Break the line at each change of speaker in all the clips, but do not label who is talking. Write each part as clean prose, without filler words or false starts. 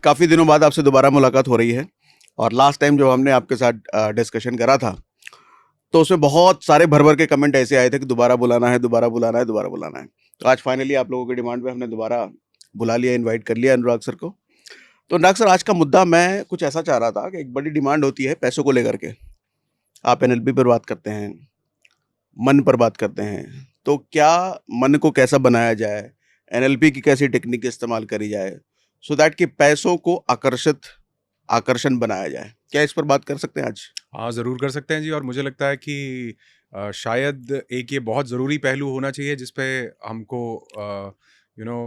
काफ़ी दिनों बाद आपसे दोबारा मुलाकात हो रही है। और लास्ट टाइम जब हमने आपके साथ डिस्कशन करा था, तो उसमें बहुत सारे भर-भर के कमेंट ऐसे आए थे कि दोबारा बुलाना है, दोबारा बुलाना है, दोबारा बुलाना है। तो आज फाइनली आप लोगों की डिमांड पे हमने दोबारा बुला लिया, इनवाइट कर लिया अनुराग सर को। तो अनुराग सर, आज का मुद्दा मैं कुछ ऐसा चाह रहा था कि एक बड़ी डिमांड होती है पैसों को लेकर के। आप एनएलपी पर बात करते हैं, मन पर बात करते हैं, तो क्या मन को कैसा बनाया जाए, एनएलपी की कैसी टेक्निक इस्तेमाल करी जाए, सो दैट कि पैसों को आकर्षण बनाया जाए। क्या इस पर बात कर सकते हैं आज?
हाँ, ज़रूर कर सकते हैं जी। और मुझे लगता है कि शायद एक ये बहुत ज़रूरी पहलू होना चाहिए जिस पे हमको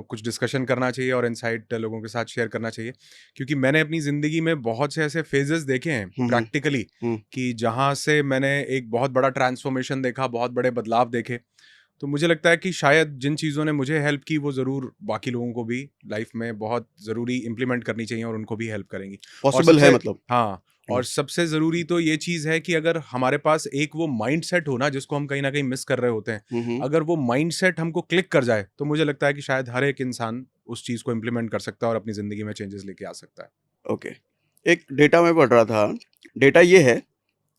कुछ डिस्कशन करना चाहिए और इनसाइट लोगों के साथ शेयर करना चाहिए, क्योंकि मैंने अपनी ज़िंदगी में बहुत से ऐसे फेजेस देखे हैं प्रैक्टिकली
हम्म।
कि जहाँ से मैंने एक बहुत बड़ा ट्रांसफॉर्मेशन देखा, बहुत बड़े बदलाव देखे। तो मुझे लगता है कि शायद जिन चीज़ों ने मुझे हेल्प की वो ज़रूर बाकी लोगों को भी लाइफ में बहुत ज़रूरी इम्प्लीमेंट करनी चाहिए और उनको भी हेल्प करेंगी। और
पॉसिबल है
सबसे
मतलब?
हाँ, और सबसे ज़रूरी तो ये चीज़ है कि अगर हमारे पास एक वो माइंडसेट हो ना जिसको हम कहीं न कहीं मिस कर रहे होते हैं,
हम्म।
अगर वो माइंडसेट हमको क्लिक कर जाए तो मुझे लगता है कि शायद हर एक इंसान उस चीज़ को इम्प्लीमेंट कर सकता है और अपनी ज़िंदगी में चेंजेस लेके आ सकता है।
ओके। एक डेटा मैं पढ़ रहा था। डेटा ये है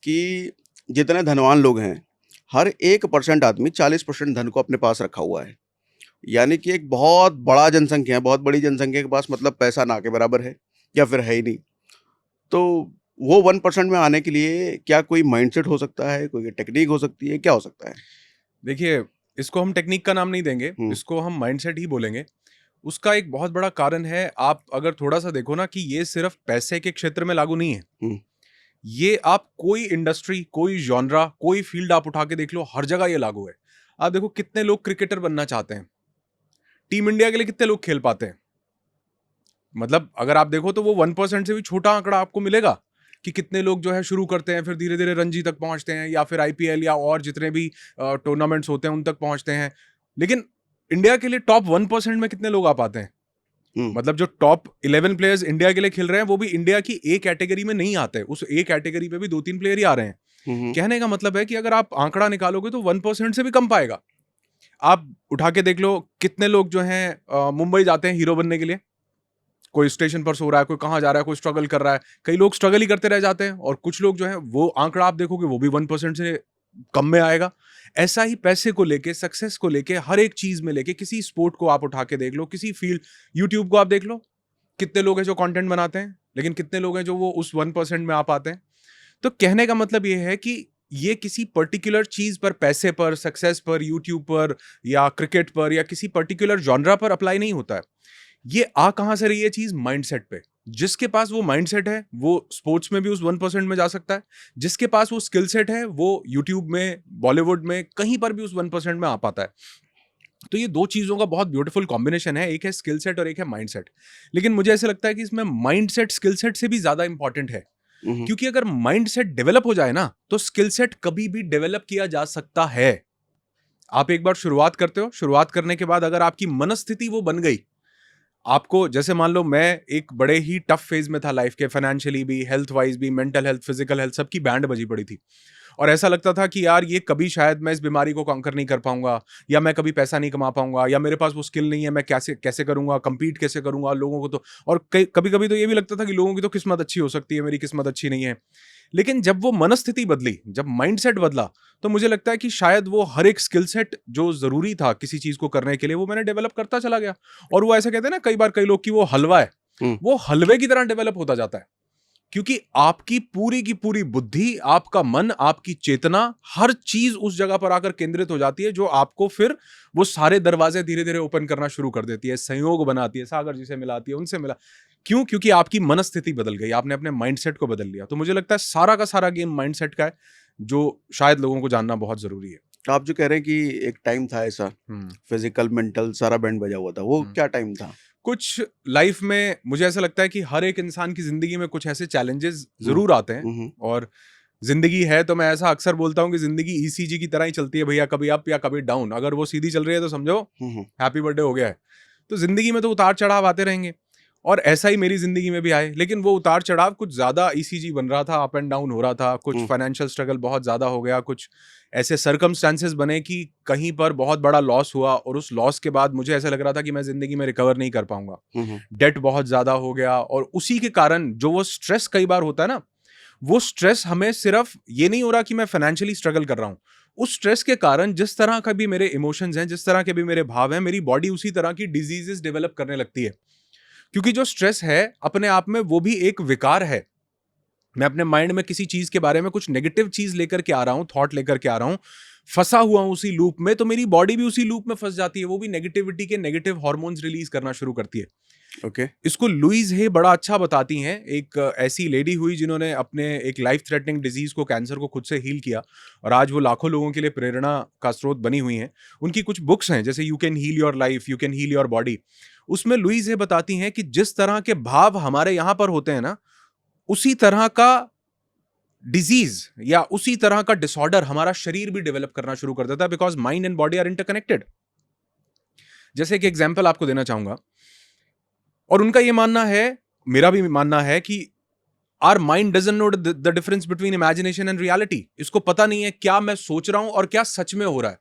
कि जितने धनवान लोग हैं, हर 1% आदमी 40% धन को अपने पास रखा हुआ है। यानी कि एक बहुत बड़ा जनसंख्या है, बहुत बड़ी जनसंख्या के पास मतलब पैसा ना के बराबर है या फिर है ही नहीं। तो वो 1% में आने के लिए क्या कोई माइंडसेट हो सकता है, कोई टेक्निक हो सकती है, क्या हो सकता है?
देखिए, इसको हम टेक्नीक का नाम नहीं देंगे,
हुँ,
इसको हम माइंडसेट ही बोलेंगे। उसका एक बहुत बड़ा कारण है, आप अगर थोड़ा-सा देखो ना कि ये सिर्फ़ पैसे के क्षेत्र में लागू नहीं है।
हुँ,
ये आप कोई इंडस्ट्री, कोई जॉनरा, कोई फ़ील्ड आप उठा के देख लो, हर जगह ये लागू है। आप देखो कितने लोग क्रिकेटर बनना चाहते हैं। टीम इंडिया के लिए कितने लोग खेल पाते हैं? मतलब अगर आप देखो तो वो 1% से भी छोटा आंकड़ा आपको मिलेगा कि कितने लोग जो है शुरू करते हैं, फिर धीरे-धीरे रणजी तक पहुँचते हैं या फिर आईपीएल या और जितने भी टूर्नामेंट्स होते हैं उन तक पहुँचते हैं। लेकिन इंडिया के लिए टॉप 1% में कितने लोग आ पाते हैं?
हुँ,
मतलब जो टॉप 11 प्लेयर्स इंडिया के लिए खेल रहे हैं वो भी इंडिया की ए कैटेगरी में नहीं आते। उस ए कैटेगरी पे भी 2-3 प्लेयर ही आ रहे हैं।
हुँ, हुँ,
कहने का मतलब है कि अगर आप आंकड़ा निकालोगे तो 1% से भी कम पाएगा। आप उठा के देख लो कितने लोग जो हैं मुंबई जाते हैं हीरो बनने के लिए। कोई स्टेशन पर सो रहा है, कोई कहाँ जा रहा है, कोई स्ट्रगल कर रहा है। कई लोग स्ट्रगल ही करते रह जाते हैं और कुछ लोग जो हैं वो आंकड़ा आप देखोगे वो भी 1% से कम में आएगा। ऐसा ही पैसे को लेके, सक्सेस को लेके, हर एक चीज़ में लेके किसी स्पोर्ट को आप उठा के देख लो, किसी फील्ड यूट्यूब को आप देख लो, कितने लोग हैं जो कंटेंट बनाते हैं, लेकिन कितने लोग हैं जो वो उस 1% में आ पाते हैं। तो कहने का मतलब ये है कि ये किसी पर्टिकुलर चीज़ पर, पैसे पर, सक्सेस पर, यूट्यूब पर या क्रिकेट पर या किसी पर्टिकुलर जॉनरा पर अप्लाई नहीं होता है। ये आ कहाँ से रही है चीज़? माइंडसेट पे। जिसके पास वो माइंडसेट है, वो स्पोर्ट्स में भी उस 1% में जा सकता है। जिसके पास वो स्किल सेट है, वो यूट्यूब में, बॉलीवुड में, कहीं पर भी उस 1% में आ पाता है। तो ये 2 चीज़ों का बहुत ब्यूटीफुल कॉम्बिनेशन है, एक है स्किल सेट और एक है माइंडसेट। लेकिन मुझे ऐसा लगता है कि इसमें माइंडसेट स्किल सेट से भी ज़्यादा इंपॉर्टेंट है।
हुँ, हुँ।
क्योंकि अगर माइंडसेट डेवलप हो जाए ना, तो स्किल सेट कभी भी डेवलप किया जा सकता है। आप एक बार शुरुआत करते हो, शुरुआत करने के बाद अगर आपकी मनस्थिति वो बन गई, आपको जैसे मान लो मैं एक बड़े ही टफ फेज में था लाइफ के, फाइनेंशियली भी, हेल्थ वाइज भी, मेंटल हेल्थ, फिजिकल हेल्थ, सबकी बैंड बजी पड़ी थी। और ऐसा लगता था कि यार ये कभी शायद मैं इस बीमारी को कॉन्कर नहीं कर पाऊंगा, या मैं कभी पैसा नहीं कमा पाऊंगा, या मेरे पास वो स्किल नहीं है, मैं कैसे कैसे करूंगा, compete कैसे करूंगा लोगों को। तो और कभी कभी तो ये भी लगता था कि लोगों की तो किस्मत अच्छी हो सकती है, मेरी किस्मत अच्छी नहीं है। लेकिन जब वो मनस्थिति बदली, जब माइंडसेट बदला, तो मुझे लगता है कि शायद वो हर एक स्किल सेट जो जरूरी था किसी चीज को करने के लिए, वो मैंने डेवलप करता चला गया। और वो ऐसा कहते हैं ना कई बार कई लोग कि वो हलवा है,
हुँ,
वो हलवे की तरह डेवलप होता जाता है। क्योंकि आपकी पूरी की पूरी बुद्धि, आपका मन, आपकी चेतना, हर चीज उस जगह पर आकर केंद्रित हो जाती है जो आपको फिर वो सारे दरवाजे धीरे धीरे ओपन करना शुरू कर देती है, संयोग बनाती है, सागर जी से मिलाती है, उनसे मिला। क्यों? क्योंकि आपकी मनस्थिति बदल गई, आपने अपने माइंडसेट को बदल लिया। तो मुझे लगता है सारा का सारा गेम माइंडसेट का है, जो शायद लोगों को जानना बहुत जरूरी है।
तो आप जो कह रहे हैं कि एक टाइम था ऐसा,
हम्म।
फिज़िकल, मेंटल सारा बैंड बजा हुआ था, वो
हम्म।
क्या टाइम था?
कुछ लाइफ में मुझे ऐसा लगता है कि हर एक इंसान की जिंदगी में कुछ ऐसे चैलेंजेस
हुँ,
जरूर आते हैं।
हुँ, हुँ,
और जिंदगी है तो मैं ऐसा अक्सर बोलता हूँ कि जिंदगी ईसीजी की तरह ही चलती है भैया, कभी अप या कभी डाउन। अगर वो सीधी चल रही है तो समझो
हुँ, हुँ,
हैप्पी बर्थडे हो गया है। तो जिंदगी में तो उतार चढ़ाव आते रहेंगे। और ऐसा ही मेरी जिंदगी में भी आए, लेकिन वो उतार चढ़ाव कुछ ज्यादा ईसीजी बन रहा था, अप एंड डाउन हो रहा था, कुछ फाइनेंशियल स्ट्रगल बहुत ज्यादा हो गया, कुछ ऐसे सर्कमस्टांसेस बने कि कहीं पर बहुत बड़ा लॉस हुआ और उस लॉस के बाद मुझे ऐसा लग रहा था कि मैं जिंदगी में रिकवर नहीं कर पाऊंगा। डेट बहुत ज्यादा हो गया और उसी के कारण जो वो स्ट्रेस कई बार होता है ना, वो स्ट्रेस हमें सिर्फ ये नहीं हो रहा कि मैं फाइनेंशियली स्ट्रगल कर रहा हूं, उस स्ट्रेस के कारण जिस तरह का भी मेरे इमोशंस हैं, जिस तरह के भी मेरे भाव हैं, मेरी बॉडी उसी तरह की डिजीजेस डेवलप करने लगती है। क्योंकि जो स्ट्रेस है अपने आप में वो भी एक विकार है। मैं अपने माइंड में किसी चीज के बारे में कुछ नेगेटिव चीज लेकर के आ रहा हूं, थॉट लेकर के आ रहा हूं, फंसा हुआ हूं उसी लूप में, तो मेरी बॉडी भी उसी लूप में फंस जाती है, वो भी नेगेटिविटी के नेगेटिव हार्मोन्स रिलीज करना शुरू करती है।
ओके।
इसको लुइस हे बड़ा अच्छा बताती हैं। एक ऐसी लेडी हुई जिन्होंने अपने एक लाइफ थ्रेटनिंग डिजीज को, कैंसर को खुद से हील किया और आज वो लाखों लोगों के लिए प्रेरणा का स्रोत बनी हुई हैं। उनकी कुछ बुक्स हैं जैसे you can heal your life, you can heal your body. उसमें लुइस हे बताती हैं कि जिस तरह के भाव हमारे यहां पर होते हैं ना, उसी तरह का डिजीज या उसी तरह का डिसऑर्डर हमारा शरीर भी डेवलप करना शुरू कर देता है, because mind and body are interconnected. जैसे एक एग्जाम्पल आपको देना चाहूंगा, और उनका यह मानना है, मेरा भी मानना है, कि our mind doesn't know the difference between imagination and reality. इसको पता नहीं है क्या मैं सोच रहा हूं और क्या सच में हो रहा है।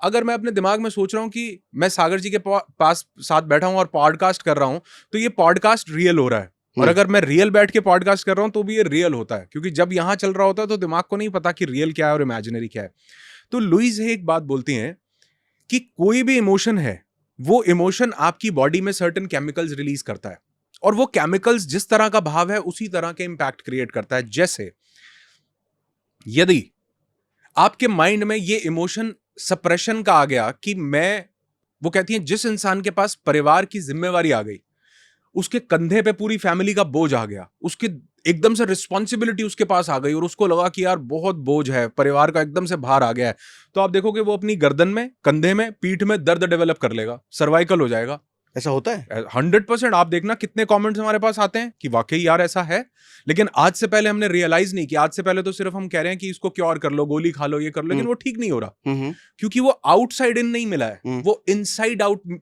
अगर मैं अपने दिमाग में सोच रहा हूं कि मैं सागर जी के पास साथ बैठा हूं और पॉडकास्ट कर रहा हूं, तो ये पॉडकास्ट रियल हो रहा है। और अगर मैं रियल बैठ के पॉडकास्ट कर रहा हूं तो भी ये रियल होता है, क्योंकि जब यहां चल रहा होता है तो दिमाग को नहीं पता कि रियल क्या है और इमेजिनरी क्या है। तो लुइस हे एक बात बोलती हैं कि कोई भी इमोशन है, वो इमोशन आपकी बॉडी में सर्टेन केमिकल्स रिलीज करता है, और वो केमिकल्स जिस तरह का भाव है उसी तरह के इंपैक्ट क्रिएट करता है। जैसे यदि आपके माइंड में ये इमोशन सप्रेशन का आ गया कि वो कहती हैं जिस इंसान के पास परिवार की जिम्मेवारी आ गई, उसके कंधे पे पूरी फैमिली का बोझ आ गया, उसके एकदम से रिस्पॉन्सिबिलिटी उसके पास आ गई और उसको लगा कि यार बहुत बोझ है, परिवार का एकदम से भार आ गया है, तो आप देखोगे वो अपनी गर्दन में, कंधे में, पीठ में दर्द डेवलप कर लेगा, सर्वाइकल हो जाएगा।
ऐसा होता है?
100%। आप देखना कितने कमेंट्स हमारे पास आते हैं कि वाकई यार ऐसा है, लेकिन आज से पहले हमने रियलाइज नहीं किया। आज से पहले तो सिर्फ हम कह रहे हैं कि इसको क्योर कर लो, गोली खा लो, ये कर लो, लेकिन वो ठीक नहीं हो रहा, क्योंकि वो आउटसाइड इन नहीं मिला है, वो इनसाइड आउट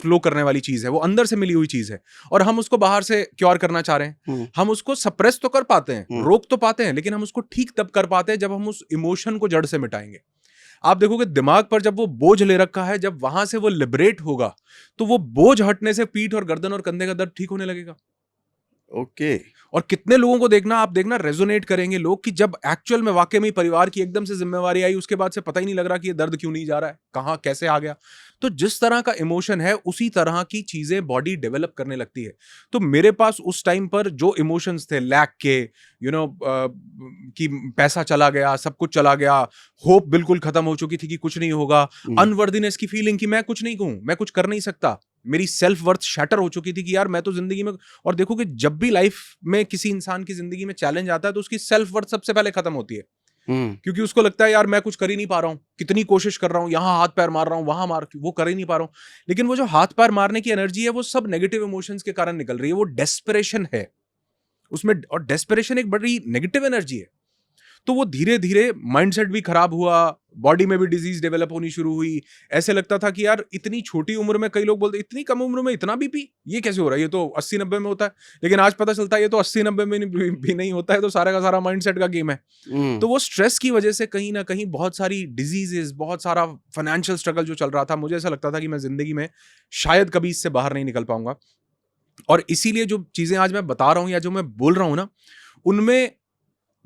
फ्लो करने वाली चीज है, वो अंदर से मिली हुई चीज है, और हम उसको बाहर से क्योर करना चाह रहे हैं। हम उसको सप्रेस तो कर पाते हैं, रोक तो पाते हैं, लेकिन हम उसको ठीक तब कर पाते हैं जब हम उस इमोशन को जड़ से मिटाएंगे। आप देखोगे दिमाग पर जब वो बोझ ले रखा है, जब वहां से वो लिबरेट होगा, तो वो बोझ हटने से पीठ और गर्दन और कंधे का दर्द ठीक होने लगेगा।
ओके।
और कितने लोगों को देखना, आप देखना रेजोनेट करेंगे लोग कि जब एक्चुअल में वाकई में परिवार की एकदम से जिम्मेवारी आई, उसके बाद से पता ही नहीं लग रहा कि ये दर्द क्यों नहीं जा रहा है, कहां कैसे आ गया। तो जिस तरह का इमोशन है उसी तरह की चीजें बॉडी डेवलप करने लगती है। तो मेरे पास उस टाइम पर जो इमोशंस थे, लैक के, कि पैसा चला गया, सब कुछ चला गया, होप बिल्कुल खत्म हो चुकी थी कि कुछ नहीं होगा, अनवर्दीनेस की फीलिंग कि मैं कुछ नहीं कहूं, मैं कुछ कर नहीं सकता, मेरी सेल्फ वर्थ शैटर हो चुकी थी कि यार मैं तो जिंदगी में। और देखो कि जब भी लाइफ में किसी इंसान की जिंदगी में चैलेंज आता है तो उसकी सेल्फ वर्थ सबसे पहले खत्म होती है, क्योंकि उसको लगता है यार मैं कुछ कर ही नहीं पा रहा हूं, कितनी कोशिश कर रहा हूं, यहां हाथ पैर मार रहा हूं, वहां वो कर ही नहीं पा रहा हूं। लेकिन वो जो हाथ पैर मारने की एनर्जी है वो सब नेगेटिव इमोशंस के कारण निकल रही है, वो डेस्परेशन है उसमें, और डेस्परेशन एक बड़ी नेगेटिव एनर्जी है। तो वो धीरे धीरे माइंडसेट भी खराब हुआ, बॉडी में भी डिजीज डेवलप होनी शुरू हुई। ऐसे लगता था कि यार इतनी छोटी उम्र में, कई लोग बोलते इतनी कम उम्र में इतना बीपी, ये कैसे हो रहा है, ये तो 80-90 में होता है। लेकिन आज पता चलता है ये तो 80-90 में भी नहीं होता है, तो सारा का सारा माइंडसेट का गेम है। तो वो स्ट्रेस की वजह से कहीं ना कहीं बहुत सारी डिजीजेस, बहुत सारा फाइनेंशियल स्ट्रगल जो चल रहा था, मुझे ऐसा लगता था कि मैं जिंदगी में शायद कभी इससे बाहर नहीं निकल पाऊंगा। और इसीलिए जो चीजें आज मैं बता रहा हूं या जो मैं बोल रहा हूं ना, उनमें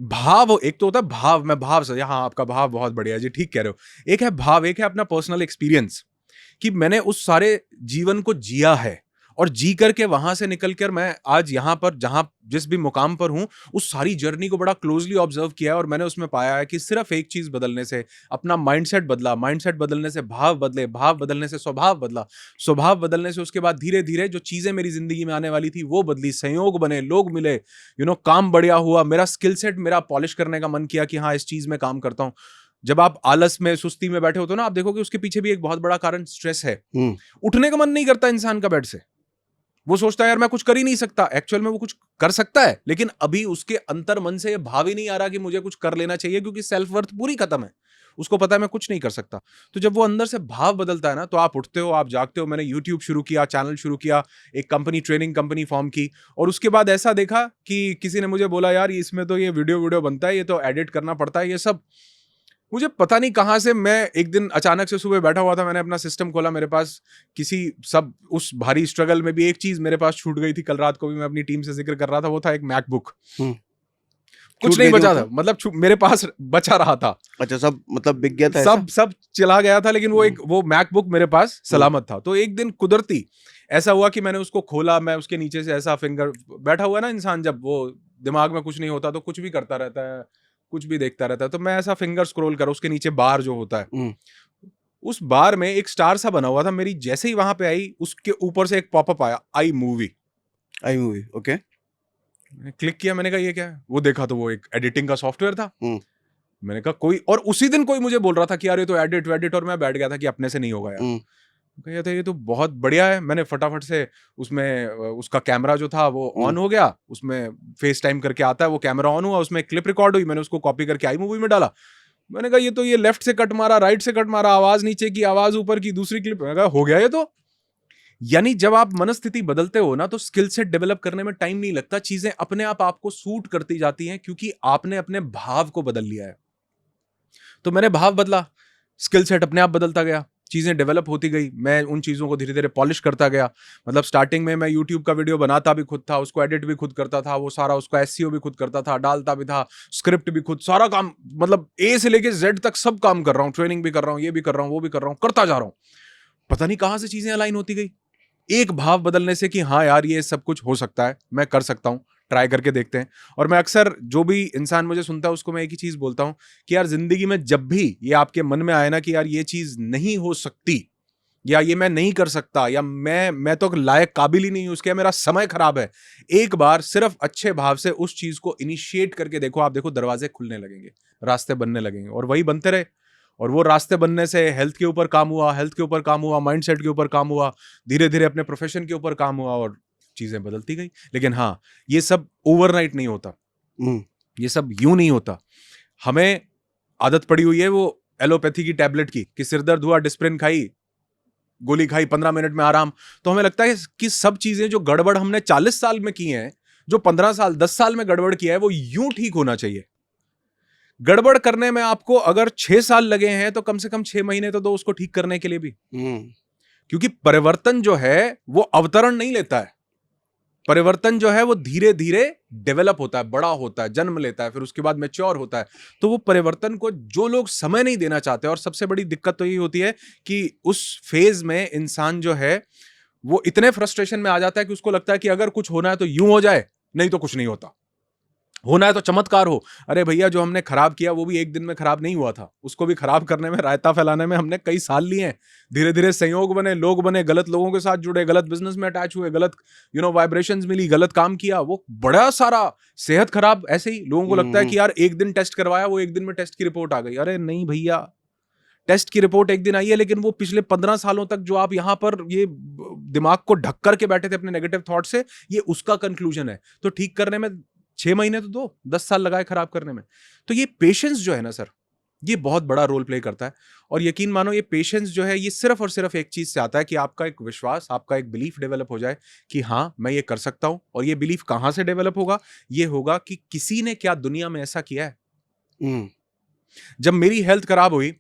भाव, एक तो होता है भाव, मैं भाव से, हाँ आपका भाव बहुत बढ़िया जी, ठीक कह रहे हो। एक है भाव, एक है अपना पर्सनल एक्सपीरियंस, कि मैंने उस सारे जीवन को जिया है, और जी करके वहां से निकल कर मैं आज यहां पर, जहां जिस भी मुकाम पर हूं, उस सारी जर्नी को बड़ा क्लोजली ऑब्जर्व किया है। और मैंने उसमें पाया है कि सिर्फ एक चीज बदलने से अपना माइंडसेट बदला, माइंडसेट बदलने से भाव बदले, भाव बदलने से स्वभाव बदला, स्वभाव बदलने से उसके बाद धीरे धीरे जो चीजें मेरी जिंदगी में आने वाली थी वो बदली, संयोग बने, लोग मिले, काम बढ़िया हुआ, मेरा स्किल सेट मेरा पॉलिश करने का मन किया कि हाँ इस चीज में काम करता हूं। जब आप आलस में, सुस्ती में बैठे होते हो ना, आप देखोगे उसके पीछे भी एक बहुत बड़ा कारण स्ट्रेस है। उठने का मन नहीं करता इंसान का बेड से, वो सोचता है यार मैं कुछ कर ही नहीं सकता। एक्चुअल में वो कुछ कर सकता है, लेकिन अभी उसके अंतर मन से ये भाव ही नहीं आ रहा कि मुझे कुछ कर लेना चाहिए, क्योंकि सेल्फ वर्थ पूरी खत्म है। उसको पता है मैं कुछ नहीं कर सकता। तो जब वो अंदर से भाव बदलता है ना, तो आप उठते हो, आप जागते हो। मैंने यूट्यूब शुरू किया, चैनल शुरू किया, एक कंपनी, ट्रेनिंग कंपनी फॉर्म की, और उसके बाद ऐसा देखा कि किसी ने मुझे बोला, यार इसमें तो ये वीडियो बनता है, ये तो एडिट करना पड़ता है, ये सब। मुझे पता नहीं कहाँ से, मैं एक दिन अचानक से सुबह बैठा हुआ था, मैंने अपना सिस्टम खोला, मेरे पास किसी सब उस भारी स्ट्रगल में भी एक चीज मेरे पास छूट गई थी। कल रात को भी मैं अपनी टीम से जिक्र कर रहा था, वो था एक मैकबुक। कुछ
छूट
नहीं
गई थी
बचा था,
मतलब?
मतलब मेरे पास बचा रहा था,
अच्छा, सब मतलब बिक गया था ऐसा?
सब चला गया था, लेकिन वो मैकबुक मेरे पास सलामत था। तो एक दिन कुदरती ऐसा हुआ कि मैंने उसको खोला, मैं उसके नीचे से ऐसा फिंगर, बैठा हुआ ना इंसान, जब वो दिमाग में कुछ नहीं होता तो कुछ भी करता रहता है, कुछ भी देखता रहता है, तो मैं ऐसा फिंगर स्क्रॉल करा, उसके नीचे बार जो होता है, उस बार में एक स्टार सा बना हुआ था। मेरी जैसे ही वहां पे आई, उसके ऊपर से एक पॉपअप आया, आई मूवी।
आई मूवी, ओके।
मैंने क्लिक किया, मैंने कहा ये क्या है, वो देखा तो वो एक एडिटिंग का सॉफ्टवेयर था। मैंने कहा कोई, और उसी दिन कोई मुझे बोल रहा था कि यार ये तो एडिट, और मैं बैठ गया था कि अपने से नहीं होगा यार। कहा था ये तो बहुत बढ़िया है। मैंने फटाफट से उसमें उसका कैमरा जो था वो ऑन हो गया, उसमें फेस टाइम करके आता है, वो कैमरा ऑन हुआ, उसमें क्लिप रिकॉर्ड हुई, मैंने उसको कॉपी करके आई मूवी में डाला। मैंने कहा ये लेफ्ट से कट मारा, राइट से कट मारा, आवाज नीचे की, आवाज ऊपर की, दूसरी क्लिप। मैंने कहा हो गया ये तो। यानी जब आप मनस्थिति बदलते हो ना, तो स्किल सेट डेवलप करने में टाइम नहीं लगता, चीजें अपने आप आपको सूट करती जाती हैं, क्योंकि आपने अपने भाव को बदल लिया है। तो मैंने भाव बदला, स्किल सेट अपने आप बदलता गया, चीजें डेवलप होती गई, मैं उन चीजों को धीरे धीरे पॉलिश करता गया। मतलब स्टार्टिंग में मैं यूट्यूब का वीडियो बनाता भी खुद था, उसको एडिट भी खुद करता था, वो सारा उसका एसईओ भी खुद करता था, डालता भी था, स्क्रिप्ट भी खुद, सारा काम, मतलब ए से लेके जेड तक सब काम कर रहा हूँ, ट्रेनिंग भी कर रहा हूँ, ये भी कर रहा हूँ, वो भी कर रहा हूँ, करता जा रहा हूँ। पता नहीं कहां से चीजें अलाइन होती गई, एक भाव बदलने से कि हाँ यार ये सब कुछ हो सकता है, मैं कर सकता हूँ, ट्राई करके देखते हैं। और मैं अक्सर, जो भी इंसान मुझे सुनता है उसको मैं एक ही चीज बोलता हूँ कि यार जिंदगी में जब भी ये आपके मन में आए ना कि यार ये चीज नहीं हो सकती, या ये मैं नहीं कर सकता, या मैं तो लायक काबिल ही नहीं हूं उसके, मेरा समय खराब है, एक बार सिर्फ अच्छे भाव से उस चीज को इनिशिएट करके देखो, आप देखो दरवाजे खुलने लगेंगे, रास्ते बनने लगेंगे, और वही बनते रहे। और वो रास्ते बनने से हेल्थ के ऊपर काम हुआ, हेल्थ के ऊपर काम हुआ, माइंडसेट के ऊपर काम हुआ, धीरे धीरे अपने प्रोफेशन के ऊपर काम हुआ, और चीजें बदलती गई। लेकिन हाँ, ये सब ओवरनाइट नहीं होता, ये सब यूं नहीं होता। हमें आदत पड़ी हुई है वो एलोपैथी की टैबलेट की, कि सिर दर्द हुआ, डिस्प्रिन खाई, गोली खाई, 15 मिनट में आराम। तो हमें लगता है कि सब चीजें जो गड़बड़ हमने 40 साल में की हैं, जो 15 साल 10 साल में गड़बड़ किया है, वो यूं ठीक होना चाहिए। गड़बड़ करने में आपको अगर 6 साल लगे हैं, तो कम से कम 6 महीने तो दो उसको ठीक करने के लिए भी। क्योंकि परिवर्तन जो है वो अवतरण नहीं लेता है, परिवर्तन जो है वो धीरे धीरे डेवलप होता है, बड़ा होता है, जन्म लेता है, फिर उसके बाद मैच्योर होता है। तो वो परिवर्तन को जो लोग समय नहीं देना चाहते, और सबसे बड़ी दिक्कत तो यही होती है कि उस फेज में इंसान जो है वो इतने फ्रस्ट्रेशन में आ जाता है कि उसको लगता है कि अगर कुछ होना है तो यूं हो जाए, नहीं तो कुछ नहीं होता, होना है तो चमत्कार हो। अरे भैया, जो हमने खराब किया वो भी एक दिन में खराब नहीं हुआ था, उसको भी खराब करने में, रायता फैलाने में हमने कई साल लिए हैं। धीरे धीरे संयोग बने, लोग बने, गलत लोगों के साथ जुड़े, गलत बिजनेस में अटैच हुए, गलत वाइब्रेशंस मिली, गलत काम किया, वो बड़ा सारा सेहत खराब। ऐसे ही लोगों को लगता है कि यार एक दिन टेस्ट करवाया, वो एक दिन में टेस्ट की रिपोर्ट आ गई। अरे नहीं भैया, टेस्ट की रिपोर्ट एक दिन आई है, लेकिन वो पिछले 15 सालों तक जो आप यहां पर ये दिमाग को ढक करके बैठे थे अपने नेगेटिव थॉट से, ये उसका कंक्लूजन है। तो ठीक करने में 6 महीने तो दो, 10 साल लगाए खराब करने में। तो ये पेशेंस जो है ना सर, ये बहुत बड़ा रोल प्ले करता है। और यकीन मानो, ये पेशेंस जो है ये सिर्फ और सिर्फ एक चीज से आता है कि आपका एक विश्वास, आपका एक बिलीफ डेवलप हो जाए कि हाँ मैं ये कर सकता हूं। और ये बिलीफ कहां से डेवलप होगा? ये होगा कि किसी ने क्या दुनिया में ऐसा किया है। जब मेरी हेल्थ खराब हुई,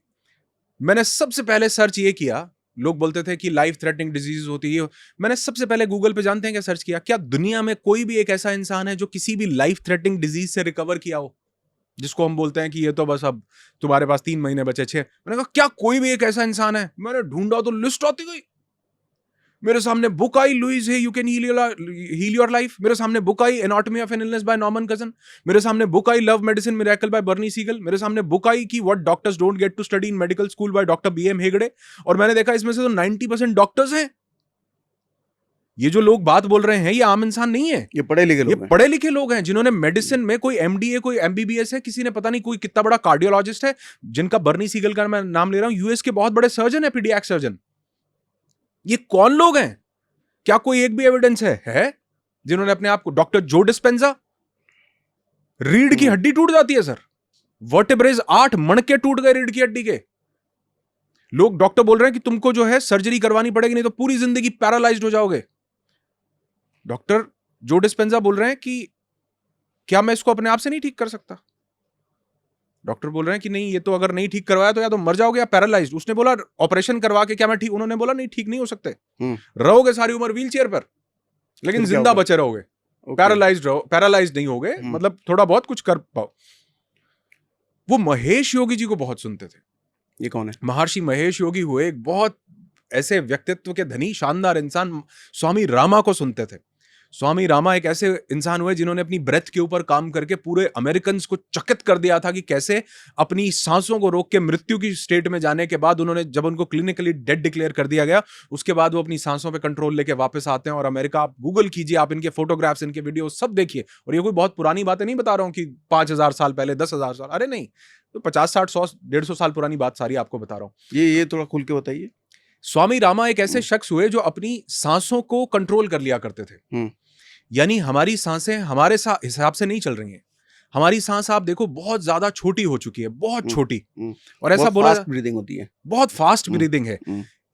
मैंने सबसे पहले सर्च ये किया, लोग बोलते थे कि लाइफ थ्रेटनिंग डिजीज होती है, मैंने सबसे पहले गूगल पे, जानते हैं क्या सर्च किया? क्या दुनिया में कोई भी एक ऐसा इंसान है जो किसी भी लाइफ थ्रेटनिंग डिजीज से रिकवर किया हो, जिसको हम बोलते हैं कि ये तो बस अब तुम्हारे पास 3 महीने बचे, 6? मैंने कहा क्या कोई भी एक ऐसा इंसान है? मैंने ढूंढा तो लिस्ट आती गई। मेरे सामने बुक आई, Louise Hay you can heal your life. मेरे सामने बुक आई, anatomy of an illness by Norman Cousin. मेरे सामने बुक आई, love medicine miracle by Bernie Siegel. मेरे सामने बुक आई कि what doctors don't get to study in medical school by doctor B M Hegde. और मैंने देखा इसमें से तो 90% डॉक्टर्स हैं। ये जो लोग बात बोल रहे हैं ये आम इंसान नहीं है,
ये पढ़े लिखे लोग हैं।
ये पढ़े लिखे लोग हैं, जिन्होंने मेडिसिन में कोई एमडीए, कोई एमबीबीएस है, किसी ने पता नहीं कोई कितना बड़ा कार्डियोलॉजिस्ट है, जिनका बर्नी सीगल का मैं नाम ले रहा हूं, यूएस के बहुत बड़े सर्जन है, पीडियाक सर्जन। ये कौन लोग हैं? क्या कोई एक भी एविडेंस है जिन्होंने अपने आप को, डॉक्टर जो डिस्पेंजा, रीढ़ की हड्डी टूट जाती है सर, वर्टेब्रेज 8 मणके टूट गए रीढ़ की हड्डी के। लोग, डॉक्टर बोल रहे हैं कि तुमको जो है सर्जरी करवानी पड़ेगी, नहीं तो पूरी जिंदगी पैरालाइज्ड हो जाओगे। डॉक्टर जो डिस्पेंजा बोल रहे हैं कि क्या मैं इसको अपने आप से नहीं ठीक कर सकता? डॉक्टर बोल रहे हैं कि नहीं, ये तो अगर नहीं ठीक करवाया तो या तो मर जाओगे या पैरालाइज्ड। उसने बोला ऑपरेशन करवा के क्या मैं ठीक? उन्होंने बोला नहीं, ठीक नहीं हो सकते, रहोगे सारी उम्र व्हील चेयर पर, लेकिन
फिर क्या
जिंदा
होगा?
बचे रहोगे,
ओके।
पैरालाइज्ड रहो, पैरालाइज्ड नहीं होगे, मतलब थोड़ा बहुत कुछ कर पाओ। वो महेश योगी जी को बहुत सुनते थे।
ये कौन है?
महर्षि महेश योगी हुए एक बहुत ऐसे व्यक्तित्व के धनी शानदार इंसान, स्वामी रामा को सुनते थे। स्वामी रामा एक ऐसे इंसान हुए जिन्होंने अपनी ब्रेथ के ऊपर काम करके पूरे अमेरिकन को चकित कर दिया था कि कैसे अपनी सांसों को रोक के मृत्यु की स्टेट में जाने के बाद उन्होंने, जब उनको क्लिनिकली डेड डिक्लेयर कर दिया गया, उसके बाद वो अपनी सांसों पे कंट्रोल लेके वापस आते हैं। और अमेरिका, आप गूगल कीजिए, आप इनके फोटोग्राफ्स, इनके वीडियो सब देखिए। और ये कोई बहुत पुरानी बातें नहीं बता रहा हूं कि 5000 साल पहले, 10,000 साल, अरे नहीं, तो 50, 60, 100, 150 साल पुरानी बात सारी आपको बता रहा हूं।
ये थोड़ा खुल के बताइए।
स्वामी रामा एक ऐसे शख्स हुए जो अपनी सांसों को कंट्रोल कर लिया करते थे। यानी हमारी सांसें हमारे हिसाब से नहीं चल रही हैं। हमारी सांस आप देखो बहुत ज्यादा छोटी हो चुकी है, बहुत छोटी। और ऐसा बोला,
फास्ट ब्रीदिंग होती है,
बहुत फास्ट ब्रीदिंग है,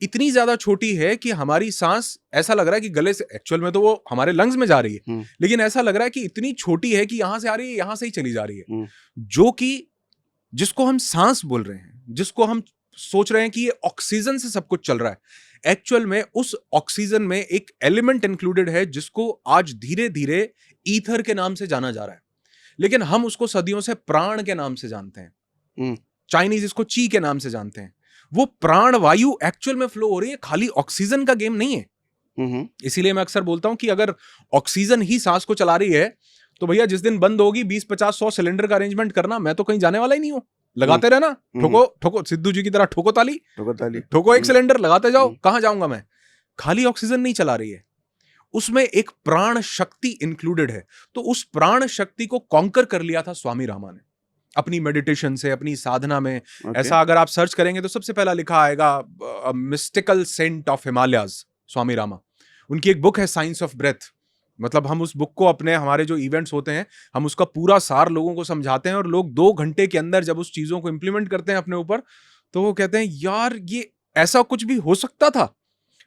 इतनी ज्यादा छोटी है कि हमारी सांस ऐसा लग रहा है कि गले से, एक्चुअल में तो वो हमारे लंग्स में जा रही है, लेकिन ऐसा लग रहा है कि इतनी छोटी है कि यहां से आ रही है, यहां से ही चली जा रही है। जो कि जिसको हम सांस बोल रहे हैं, जिसको हम सोच रहे हैं कि ये ऑक्सीजन से सब कुछ चल रहा है, एक्चुअल में उस ऑक्सीजन में एक एलिमेंट इंक्लूडेड है जिसको आज धीरे धीरे ईथर के नाम से जाना जा रहा है, लेकिन हम उसको सदियों से प्राण के नाम से जानते हैं। चाइनीज इसको ची के नाम से जानते हैं। वो प्राण वायु एक्चुअल में फ्लो हो रही है, खाली ऑक्सीजन का गेम नहीं है। इसीलिए मैं अक्सर बोलता हूं कि अगर ऑक्सीजन ही सांस को चला रही है तो भैया जिस दिन बंद होगी 20, 50, 100 सिलेंडर का अरेंजमेंट करना, मैं तो कहीं जाने वाला ही नहीं हूं। लगाते रहना, ठोको ठोको, सिद्धू जी की तरह ठोको ताली, ठोको एक सिलेंडर, लगाते जाओ। कहां जाऊंगा मैं? खाली ऑक्सीजन नहीं चला रही है, उसमें एक प्राण शक्ति इंक्लूडेड है। तो उस प्राण शक्ति को कॉन्कर कर लिया था स्वामी रामा ने अपनी मेडिटेशन से, अपनी साधना में। ऐसा अगर आप सर्च करेंगे तो सबसे पहला लिखा आएगा मिस्टिकल सेंट ऑफ हिमालयाज, स्वामी रामा। उनकी एक बुक है साइंस ऑफ ब्रेथ। मतलब हम उस बुक को अपने, हमारे जो इवेंट्स होते हैं, हम उसका पूरा सार लोगों को समझाते हैं, और लोग 2 घंटे के अंदर जब उस चीजों को इंप्लीमेंट करते हैं अपने ऊपर, तो वो कहते हैं यार ये ऐसा कुछ भी हो सकता था।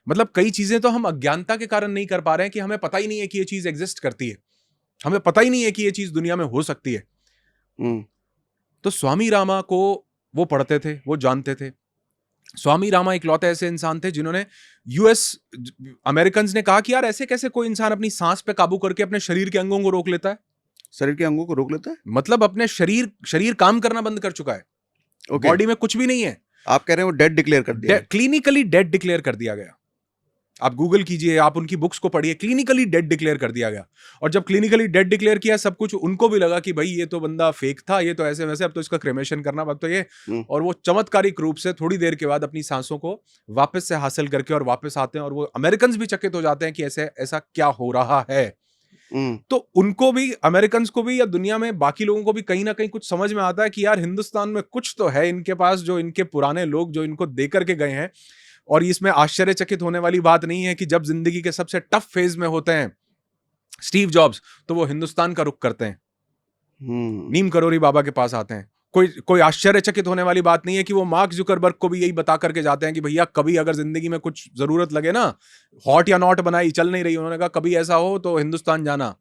मतलब कई चीजें तो हम अज्ञानता के कारण नहीं कर पा रहे हैं कि हमें पता ही नहीं है कि ये चीज एग्जिस्ट करती है, हमें पता ही नहीं है कि ये चीज दुनिया में हो सकती है। तो स्वामी रामा को वो पढ़ते थे, वो जानते थे। स्वामी रामा इकलौते ऐसे इंसान थे जिन्होंने, यूएस अमेरिकन्स ने कहा कि यार ऐसे कैसे कोई इंसान अपनी सांस पे काबू करके अपने शरीर के अंगों को रोक लेता है।
शरीर के अंगों को रोक लेता है
मतलब अपने शरीर काम करना बंद कर चुका है, बॉडी में कुछ भी नहीं है।
आप कह रहे हैं वो डेड डिक्लेयर कर दिया,
क्लिनिकली डेड डिक्लेयर कर दिया गया। आप गूगल कीजिए, आप उनकी बुक्स को पढ़िए, क्लिनिकली डेड डिक्लेयर कर दिया गया। और जब क्लिनिकली डेड डिक्लेयर किया सब कुछ, उनको भी लगा कि भाई ये तो बंदा फेक था, ये तो ऐसे वैसे, अब तो इसका क्रेमेशन करना, अब तो ये। और वो चमत्कारिक रूप से थोड़ी देर के बाद अपनी सांसों को वापस से हासिल करके और वापस आते हैं, और वो अमेरिकन भी चकित हो जाते हैं कि ऐसा क्या हो रहा है। तो उनको भी, अमेरिकन को भी, या दुनिया में बाकी लोगों को भी कहीं ना कहीं कुछ समझ में आता है कि यार हिंदुस्तान में कुछ तो है इनके पास, जो इनके पुराने लोग जो इनको दे करके गए हैं। और इसमें आश्चर्यचकित होने वाली बात नहीं है कि जब जिंदगी के सबसे टफ फेज में होते हैं स्टीव जॉब्स, तो वो हिंदुस्तान का रुख करते हैं, नीम करोरी बाबा के पास आते हैं। कोई आश्चर्यचकित होने वाली बात नहीं है कि वो मार्क जुकरबर्ग को भी यही बता करके जाते हैं कि भैया कभी अगर जिंदगी में कुछ जरूरत लगे ना, हॉट या नॉट बनाई चल नहीं रही, उन्होंने कहा कभी ऐसा हो तो हिंदुस्तान जाना।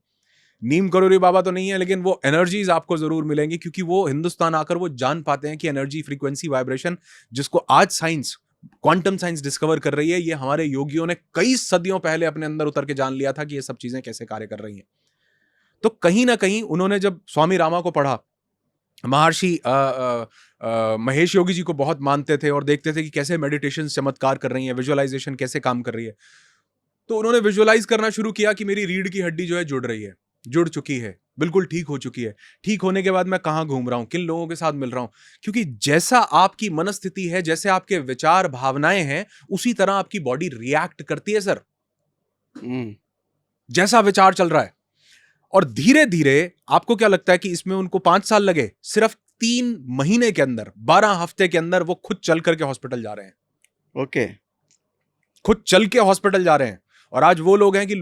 नीम करोरी बाबा तो नहीं है, लेकिन वो एनर्जीज आपको जरूर मिलेंगी, क्योंकि वो हिंदुस्तान आकर वो जान पाते हैं कि एनर्जी, फ्रीक्वेंसी, वाइब्रेशन, जिसको आज साइंस, क्वांटम साइंस डिस्कवर कर रही है, ये हमारे योगियों ने कई सदियों पहले अपने अंदर उतर के जान लिया था कि ये सब चीजें कैसे कार्य कर रही हैं। तो कहीं ना कहीं उन्होंने जब स्वामी रामा को पढ़ा, महर्षि महेश योगी जी को बहुत मानते थे और देखते थे कि कैसे मेडिटेशन चमत्कार कर रही है, विजुअलाइजेशन कैसे काम कर रही है। तो उन्होंने विजुअलाइज करना शुरू किया कि मेरी रीढ़ की हड्डी जो है जुड़ रही है, जुड़ चुकी है, बिल्कुल ठीक हो चुकी है। ठीक होने के बाद मैं कहां घूम रहा हूं, किन लोगों के साथ मिल रहा हूं, क्योंकि जैसा आपकी मनस्थिति है, जैसे आपके विचार भावनाएं हैं, उसी तरह आपकी बॉडी रिएक्ट करती है सर। जैसा विचार चल रहा है। और धीरे धीरे, आपको क्या लगता है कि इसमें उनको 5 साल लगे? सिर्फ 3 महीने के अंदर, 12 हफ्ते के अंदर वो खुद चल करके हॉस्पिटल जा रहे हैं।
ओके,
खुद चल के हॉस्पिटल जा रहे हैं। और आज वो लोग हैं कि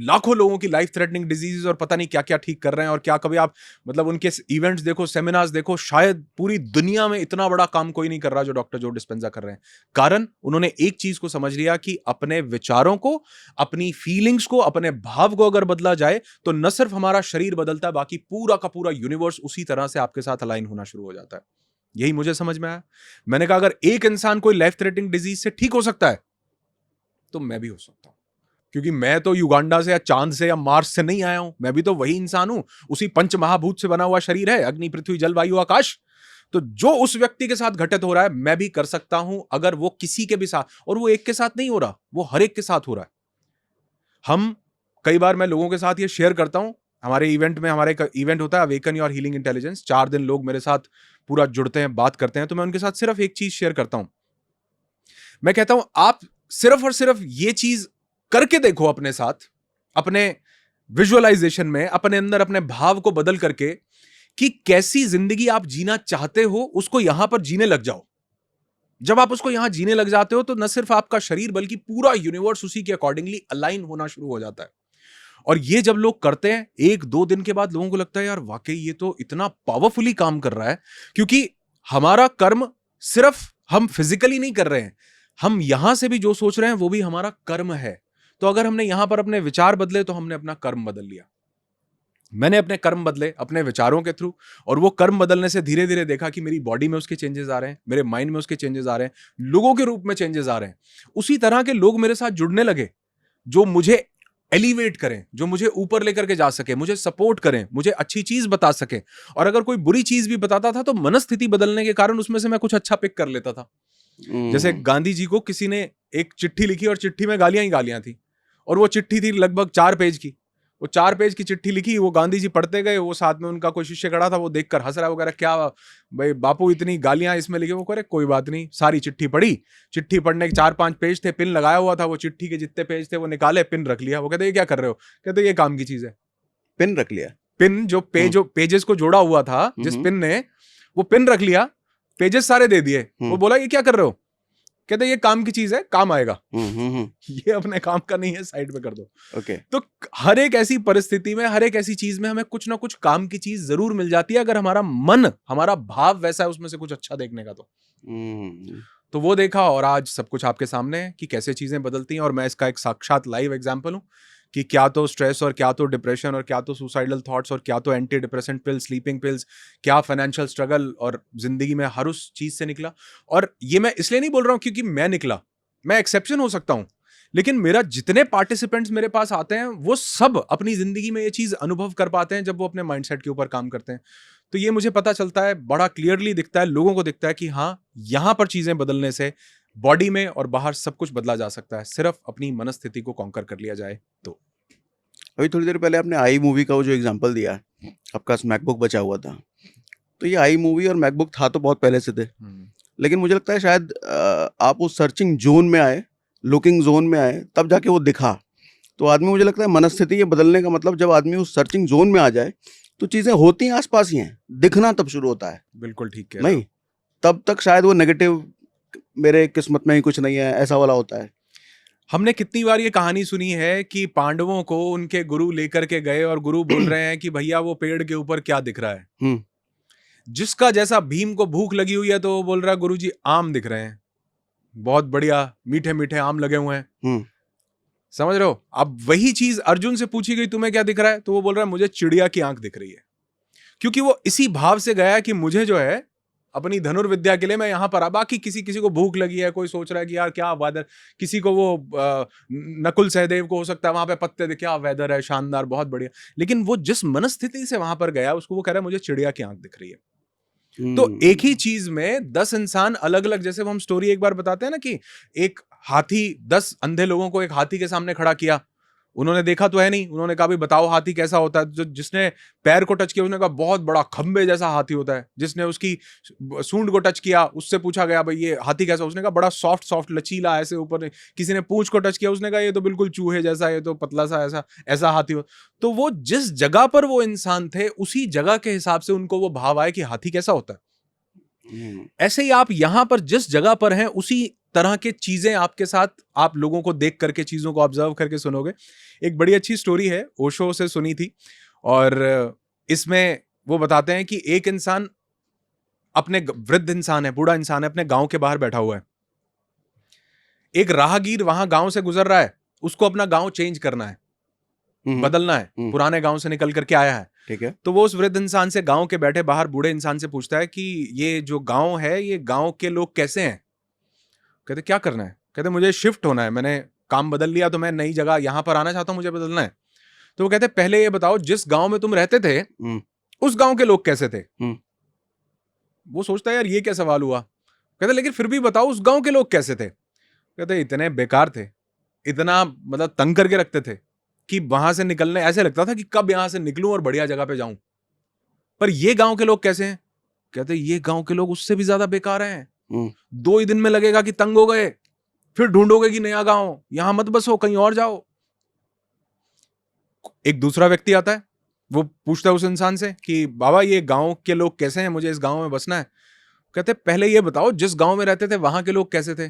लाखों लोगों की लाइफ थ्रेटनिंग डिजीजेस और पता नहीं क्या क्या ठीक कर रहे हैं। और क्या कभी आप मतलब उनके इवेंट्स देखो, सेमिनार्स देखो, शायद पूरी दुनिया में इतना बड़ा काम कोई नहीं कर रहा जो डॉक्टर जो डिस्पेंजा कर रहे हैं। कारण उन्होंने एक चीज को समझ लिया कि अपने विचारों को, अपनी फीलिंग्स को, अपने भाव को अगर बदला जाए तो न सिर्फ हमारा शरीर बदलता है, बाकी पूरा का पूरा यूनिवर्स उसी तरह से आपके साथ अलाइन होना शुरू हो जाता है। यही मुझे समझ में आया। मैंने कहा अगर एक इंसान कोई लाइफ थ्रेटनिंग डिजीज से ठीक हो सकता है तो मैं भी हो सकता हूं, क्योंकि मैं तो युगांडा से या चांद से या मार्स से नहीं आया हूं। मैं भी तो वही इंसान हूं, उसी पंच महाभूत से बना हुआ शरीर है, अग्नि पृथ्वी जल वायु आकाश। तो जो उस व्यक्ति के साथ घटित हो रहा है मैं भी कर सकता हूं, अगर वो किसी के भी साथ, और वो एक के साथ नहीं हो रहा, वो हर एक के साथ हो रहा है। हम कई बार मैं लोगों के साथ ये शेयर करता हूं, हमारे इवेंट में, हमारे इवेंट होता है अवेकन योर हीलिंग इंटेलिजेंस, 4 दिन लोग मेरे साथ पूरा जुड़ते हैं, बात करते हैं, तो मैं उनके साथ सिर्फ एक चीज शेयर करता हूं। मैं कहता हूं आप सिर्फ और सिर्फ ये चीज करके देखो अपने साथ, अपने विजुअलाइजेशन में, अपने अंदर अपने भाव को बदल करके, कि कैसी जिंदगी आप जीना चाहते हो उसको यहां पर जीने लग जाओ। जब आप उसको यहां जीने लग जाते हो तो न सिर्फ आपका शरीर बल्कि पूरा यूनिवर्स उसी के अकॉर्डिंगली अलाइन होना शुरू हो जाता है। और ये जब लोग करते हैं, 1-2 दिन के बाद लोगों को लगता है यार वाकई ये तो इतना पावरफुली काम कर रहा है, क्योंकि हमारा कर्म सिर्फ हम फिजिकली नहीं कर रहे हैं, हम यहां से भी जो सोच रहे हैं वो भी हमारा कर्म है। तो अगर हमने यहां पर अपने विचार बदले तो हमने अपना कर्म बदल लिया। मैंने अपने कर्म बदले अपने विचारों के थ्रू, और वो कर्म बदलने से धीरे धीरे देखा कि मेरी बॉडी में उसके चेंजेस आ रहे हैं, मेरे माइंड में उसके चेंजेस आ रहे हैं, लोगों के रूप में चेंजेस आ रहे हैं। उसी तरह के लोग मेरे साथ जुड़ने लगे जो मुझे एलिवेट करें, जो मुझे ऊपर लेकर के जा सके, मुझे सपोर्ट करें, मुझे अच्छी चीज बता सके। और अगर कोई बुरी चीज भी बताता था तो मनस्थिति बदलने के कारण उसमें से मैं कुछ अच्छा पिक कर लेता था। जैसे गांधी जी को किसी ने एक चिट्ठी लिखी और चिट्ठी में गालियां ही गालियां थी, और वो चिट्ठी थी लगभग 4 पेज की। वो 4 पेज की चिट्ठी लिखी, वो गांधी जी पढ़ते गए, वो साथ में उनका कोई शिष्य खड़ा था, वो देखकर हंस रहा है, वो कह रहा क्या भाई बापू इतनी गालियां इसमें लिखी। वो कह रहे कोई बात नहीं, सारी चिट्ठी पढ़ी, चिट्ठी पढ़ने के 4-5 पेज थे, पिन लगाया हुआ था, वो चिट्ठी के जितने पेज थे वो निकाले, पिन रख लिया। वो कहते ये क्या कर रहे हो? कहते ये काम की चीज है।
पिन रख लिया?
पिन जो पेजेस को जोड़ा हुआ था, जिस पिन ने, वो पिन रख लिया, पेजेस सारे दे दिए। वो बोला ये क्या कर रहे हो? कहते ये काम की चीज है, काम आएगा। ये अपने काम का नहीं है, साइड में कर दो।
ओके।
तो हर एक ऐसी परिस्थिति में, हर एक ऐसी चीज में हमें कुछ ना कुछ काम की चीज जरूर मिल जाती है, अगर हमारा मन, हमारा भाव वैसा है उसमें से कुछ अच्छा देखने का। तो वो देखा, और आज सब कुछ आपके सामने है कि कैसे चीजें बदलती हैं। और मैं इसका एक साक्षात लाइव एग्जाम्पल हूं कि क्या तो स्ट्रेस और क्या तो डिप्रेशन और क्या तो सुसाइडल थॉट्स और क्या तो anti depressant pills, sleeping pills, क्या फाइनेंशियल स्ट्रगल, और जिंदगी में हर उस चीज से निकला। और ये मैं इसलिए नहीं बोल रहा हूं क्योंकि मैं निकला, मैं एक्सेप्शन हो सकता हूं, लेकिन मेरा जितने पार्टिसिपेंट्स मेरे पास आते हैं वो सब अपनी जिंदगी में ये चीज अनुभव कर पाते हैं जब वो अपने माइंडसेट के ऊपर काम करते हैं। तो ये मुझे पता चलता है, बड़ा क्लियरली दिखता है, लोगों को दिखता है कि हाँ, यहां पर चीजें बदलने से बॉडी में और बाहर सब कुछ बदला जा सकता है, सिर्फ अपनी मनस्थिति को कॉन्कर कर लिया जाए तो।
अभी थोड़ी देर पहले आपने आई मूवी का वो जो एग्जांपल दिया, आपका मैकबुक बचा हुआ था, तो ये आई मूवी और मैकबुक था तो बहुत पहले से थे, लेकिन मुझे लगता है शायद आप उस सर्चिंग जोन में आए, लुकिंग जोन में आए, तब जाके वो दिखा। तो आदमी, मुझे लगता है मनस्थिति ये बदलने का मतलब, जब आदमी उस सर्चिंग जोन में आ जाए तो चीज़ें होती हैं आसपास ही हैं, दिखना तब शुरू होता है।
बिल्कुल ठीक है।
नहीं, तब तक शायद वो नेगेटिव, मेरे किस्मत में ही कुछ नहीं है, ऐसा वाला होता है।
हमने कितनी बार ये कहानी सुनी है कि पांडवों को उनके गुरु लेकर के गए और गुरु बोल रहे हैं कि भैया वो पेड़ के ऊपर क्या दिख रहा है। जिसका जैसा भीम को भूख लगी हुई है तो वो बोल रहा है गुरुजी आम दिख रहे हैं, बहुत बढ़िया मीठे मीठे आम लगे हुए हैं। समझ रहे हो? अब वही चीज अर्जुन से पूछी गई तुम्हें क्या दिख रहा है, तो वो बोल रहा है मुझे चिड़िया की आंख दिख रही है, क्योंकि वो इसी भाव से गया कि मुझे जो है अपनी धनुर्विद्या के लिए मैं यहां पर, बाकी किसी को भूख लगी है, कोई सोच रहा है कि यार क्या वेदर, किसी को वो नकुल सहदेव को हो सकता है वहां पे पत्ते देखे, क्या वेदर है, शानदार, बहुत बढ़िया। लेकिन वो जिस मनस्थिति से वहां पर गया, उसको वो कह रहा है मुझे चिड़िया की आंख दिख रही है। तो एक ही चीज में 10 इंसान अलग अलग, जैसे हम स्टोरी एक बार बताते हैं ना कि एक हाथी, 10 अंधे लोगों को एक हाथी के सामने खड़ा किया, उन्होंने देखा तो है नहीं, उन्होंने कहा भाई बताओ हाथी कैसा होता है। जो जिसने पैर को टच किया उसने कहा बहुत बड़ा खंबे जैसा हाथी होता है। जिसने उसकी सूंड को टच किया उससे पूछा गया भाई ये हाथी कैसा, उसने कहा बड़ा सॉफ्ट सॉफ्ट लचीला ऐसे ऊपर। किसी ने पूंछ को टच किया, उसने कहा ये तो बिल्कुल चूहे जैसा, ये तो पतला सा ऐसा हाथी हो। तो वो जिस जगह पर वो इंसान थे उसी जगह के हिसाब से उनको वो भाव आए कि हाथी कैसा होता है। ऐसे ही आप यहां पर जिस जगह पर हैं उसी तरह के चीजें आपके साथ, आप लोगों को देख करके, चीजों को ऑब्जर्व करके सुनोगे। एक बड़ी अच्छी स्टोरी है, ओशो से सुनी थी, और इसमें वो बताते हैं कि एक इंसान वृद्ध इंसान है, बूढ़ा इंसान है, अपने गांव के बाहर बैठा हुआ है। एक राहगीर वहां गांव से गुजर रहा है, उसको अपना गांव चेंज करना है, बदलना है, पुराने गांव से निकल करके आया है।
ठीक है।
तो वो उस वृद्ध इंसान से, गांव के बैठे बाहर बूढ़े इंसान से पूछता है कि ये जो गांव है, ये गांव के लोग कैसे हैं? कहते क्या करना है? कहते मुझे शिफ्ट होना है, मैंने काम बदल लिया, तो मैं नई जगह यहां पर आना चाहता हूं, मुझे बदलना है। तो वो कहते पहले ये बताओ, जिस गांव में तुम रहते थे उस गांव के लोग कैसे थे? वो सोचता है यार ये क्या सवाल हुआ। कहते लेकिन फिर भी बताओ, उस गांव के लोग कैसे थे? कहते इतने बेकार थे, इतना मतलब तंग करके रखते थे कि वहां से निकलने ऐसे लगता था कि कब यहां से निकलूं और बढ़िया जगह पे जाऊं। पर ये गांव के लोग कैसे हैं? कहते ये गांव के लोग उससे भी ज्यादा बेकार हैं। 2 ही दिन में लगेगा कि तंग हो गए, फिर ढूंढोगे कि नया गांव, यहां मत बसो, कहीं और जाओ। एक दूसरा व्यक्ति आता है, वो पूछता है उस इंसान से कि बाबा ये गांव के लोग कैसे हैं, मुझे इस गांव में बसना है। कहते पहले ये बताओ, जिस गांव में रहते थे वहां के लोग कैसे थे?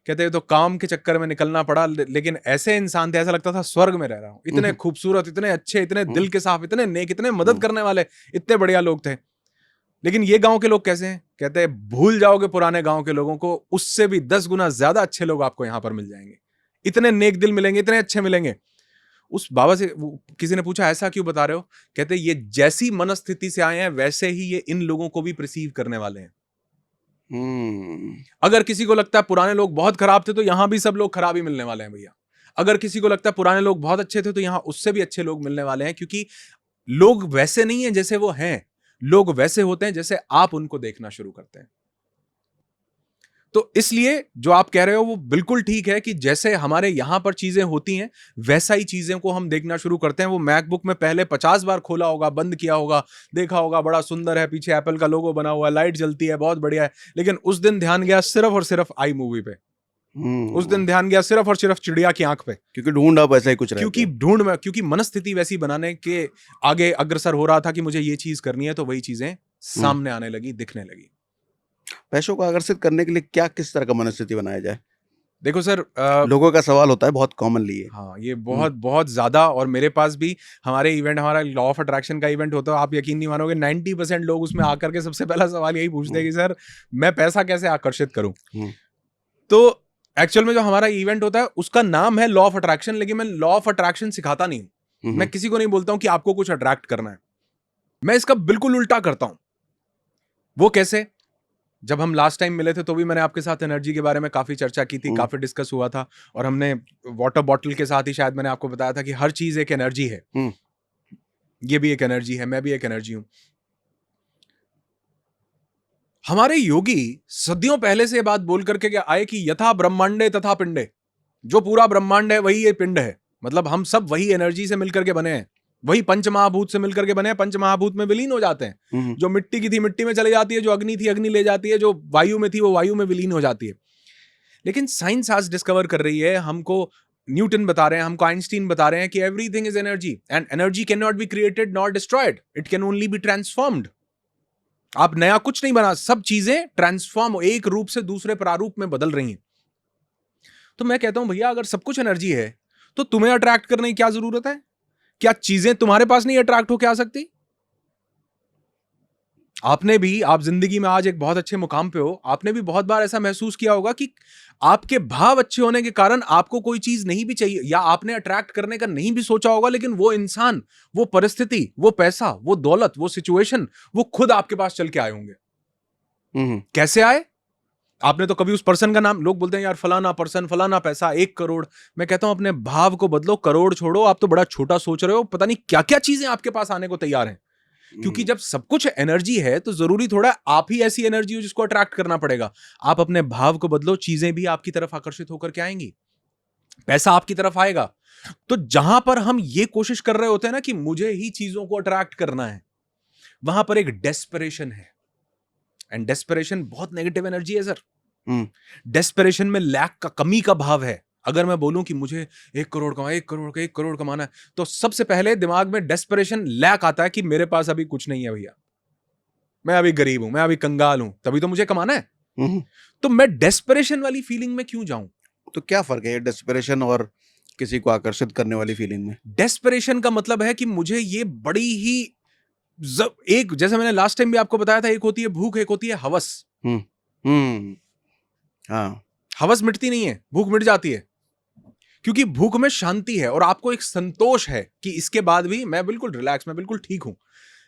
कहते तो काम के चक्कर में निकलना पड़ा, लेकिन ऐसे इंसान थे, ऐसा लगता था स्वर्ग में रह रहा हूं। इतने खूबसूरत, इतने अच्छे, इतने दिल के साफ, इतने नेक, इतने मदद करने वाले, इतने बढ़िया लोग थे। लेकिन ये गांव के लोग कैसे हैं? कहते हैं भूल जाओगे पुराने गांव के लोगों को, उससे भी 10 गुना ज्यादा अच्छे लोग आपको यहां पर मिल जाएंगे, इतने नेक दिल मिलेंगे, इतने अच्छे मिलेंगे। उस बाबा से किसी ने पूछा ऐसा क्यों बता रहे हो? कहते ये जैसी मनस्थिति से आए हैं वैसे ही ये इन लोगों को भी रिसीव करने वाले हैं। अगर किसी को लगता है पुराने लोग बहुत खराब थे, तो यहां भी सब लोग खराब ही मिलने वाले हैं भैया। अगर किसी को लगता है पुराने लोग बहुत अच्छे थे, तो यहां उससे भी अच्छे लोग मिलने वाले हैं, क्योंकि लोग वैसे नहीं है जैसे वो हैं, लोग वैसे होते हैं जैसे आप उनको देखना शुरू करते हैं। तो इसलिए जो आप कह रहे हो वो बिल्कुल ठीक है कि जैसे हमारे यहां पर चीजें होती हैं, वैसा ही चीजें को हम देखना शुरू करते हैं। वो मैकबुक में पहले 50 बार खोला होगा, बंद किया होगा, देखा होगा बड़ा सुंदर है, पीछे एप्पल का लोगो बना हुआ है, लाइट जलती है, बहुत बढ़िया है, लेकिन उस दिन ध्यान गया सिर्फ और सिर्फ आई मूवी पे, उस दिन ध्यान गया सिर्फ और सिर्फ चिड़िया की आंख पे,
क्योंकि ढूंढ आप ऐसा ही कुछ रहते हैं।
क्योंकि मनस्थिति वैसी बनाने के आगे अग्रसर हो रहा था कि मुझे ये चीज करनी है, तो वही चीजें सामने आने लगी, दिखने लगी।
पैसों को आकर्षित करने के लिए क्या, किस तरह का मनस्थिति बनाया जाए?
देखो सर,
लोगों का सवाल होता है बहुत कॉमनली है।
हाँ, ये बहुत बहुत ज्यादा, और मेरे पास भी हमारे इवेंट, हमारा लॉ ऑफ अट्रैक्शन का इवेंट होता है, आप यकीन नहीं मानोगे 90% लोग उसमें आकर के सबसे पहला सवाल यही पूछते हैं कि सर मैं पैसा कैसे आकर्षित करूं। तो एक्चुअल में जो हमारा इवेंट होता है उसका नाम है लॉ ऑफ अट्रैक्शन, लेकिन मैं लॉ ऑफ अट्रैक्शन सिखाता नहीं हूं। मैं किसी को नहीं बोलता हूं कि आपको कुछ अट्रैक्ट करना है, मैं इसका बिल्कुल उल्टा करता हूं। वो कैसे? जब हम लास्ट टाइम मिले थे तो भी मैंने आपके साथ एनर्जी के बारे में काफी चर्चा की थी, काफी डिस्कस हुआ था, और हमने वाटर बॉटल के साथ ही शायद मैंने आपको बताया था कि हर चीज एक एनर्जी है। ये भी एक एनर्जी है, मैं भी एक एनर्जी हूं। हमारे योगी सदियों पहले से ये बात बोल करके आए कि यथा ब्रह्मांडे तथा पिंडे, जो पूरा ब्रह्मांड है वही ये पिंड है, मतलब हम सब वही एनर्जी से मिलकर के बने हैं, वही पंचमहाभूत से मिलकर के बने हैं, पंचमहाभूत में विलीन हो जाते हैं। जो मिट्टी की थी मिट्टी में चली जाती है, जो अग्नि थी अग्नि ले जाती है, जो वायु में थी वो वायु में विलीन हो जाती है। लेकिन साइंस आज डिस्कवर कर रही है, हमको न्यूटन बता रहे हैं, हमको आइंस्टीन बता रहे हैं कि everything is energy, and energy can not be created not destroyed, it can only be transformed. आप नया कुछ नहीं बना, सब चीजें ट्रांसफॉर्म, एक रूप से दूसरे प्रारूप में बदल रही हैं। तो मैं कहता हूं भैया, अगर सब कुछ एनर्जी है तो तुम्हें अट्रैक्ट करने की क्या जरूरत है? क्या चीजें तुम्हारे पास नहीं अट्रैक्ट होकर आ सकती? आपने भी, आप जिंदगी में आज एक बहुत अच्छे मुकाम पे हो, आपने भी बहुत बार ऐसा महसूस किया होगा कि आपके भाव अच्छे होने के कारण आपको कोई चीज नहीं भी चाहिए, या आपने अट्रैक्ट करने का नहीं भी सोचा होगा, लेकिन वो इंसान, वो परिस्थिति, वो पैसा, वो दौलत, वो सिचुएशन, वो खुद आपके पास चल के आए होंगे। कैसे आए? आपने तो कभी उस पर्सन का नाम, लोग बोलते हैं यार फलाना पर्सन, फलाना पैसा, 1 करोड़। मैं कहता हूं अपने भाव को बदलो, करोड़ छोड़ो, आप तो बड़ा छोटा सोच रहे हो, पता नहीं क्या क्या चीजें आपके पास आने को तैयार हैं। क्योंकि जब सब कुछ एनर्जी है तो जरूरी थोड़ा आप ही ऐसी एनर्जी हो जिसको अट्रैक्ट करना पड़ेगा। आप अपने भाव को बदलो, चीजें भी आपकी तरफ आकर्षित होकर के आएंगी, पैसा आपकी तरफ आएगा। तो जहां पर हम ये कोशिश कर रहे होते हैं ना कि मुझे ही चीजों को अट्रैक्ट करना है, वहां पर एक डेस्परेशन है, एंड डेस्परेशन बहुत नेगेटिव एनर्जी है सर। डेस्परेशन में लैक का, कमी का भाव है। अगर मैं बोलूं कि मुझे 1 करोड़ कमाना, 1 करोड़ कमाना है, तो सबसे पहले दिमाग में डेस्परेशन, लैक आता है कि मेरे पास अभी कुछ नहीं है भैया, मैं अभी गरीब हूं, मैं अभी कंगाल हूं, तभी तो मुझे कमाना है।
हम्म।
तो मैं डेस्परेशन वाली फीलिंग में क्यों जाऊं?
तो क्या फर्क है डेस्परेशन और किसी को आकर्षित करने वाली फीलिंग में?
डेस्परेशन का मतलब है कि मुझे ये बड़ी ही एक, जैसे मैंने लास्ट टाइम भी आपको बताया था, एक होती है भूख, एक होती है हवस।
हम्म। हम्म। हाँ।
हवस मिटती नहीं है, भूख मिट जाती है, क्योंकि भूख में शांति है और आपको एक संतोष है कि इसके बाद भी मैं बिल्कुल रिलैक्स, मैं बिल्कुल ठीक हूं।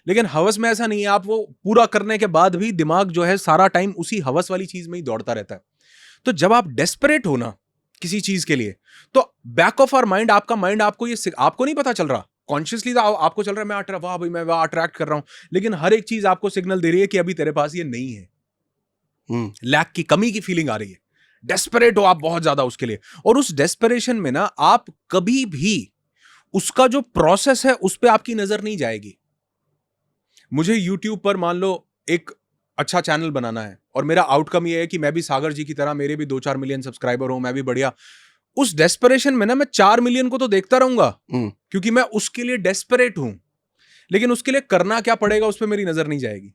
लेकिन हवस में ऐसा नहीं है, आप वो पूरा करने के बाद भी दिमाग जो है सारा टाइम उसी हवस वाली चीज में ही दौड़ता रहता है। तो जब आप डेस्परेट हो ना किसी चीज के लिए, तो बैक ऑफ आवर माइंड, आपका माइंड आपको ये, आपको नहीं पता चल रहा, कॉन्शियसली आपको चल रहा है मैं वाह भाई मैं वाह अट्रैक्ट कर रहा हूं, लेकिन हर एक चीज आपको सिग्नल दे रही है कि अभी तेरे पास ये नहीं है, लैक की, कमी की फीलिंग आ रही है। डेस्परेट हो आप बहुत ज्यादा उसके लिए, और उस डेस्परेशन में ना आप कभी भी उसका जो प्रोसेस है उस पर आपकी नजर नहीं जाएगी। मुझे यूट्यूब पर मान लो एक अच्छा चैनल बनाना है और मेरा आउटकम ये है कि मैं भी सागर जी की तरह, मेरे भी 2-4 मिलियन सब्सक्राइबर हो, मैं भी बढ़िया। उस डेस्परेशन में ना मैं 4 मिलियन को तो देखता रहूंगा, क्योंकि मैं उसके लिए डेस्परेट हूं, लेकिन उसके लिए करना क्या पड़ेगा उस पर मेरी नजर नहीं जाएगी,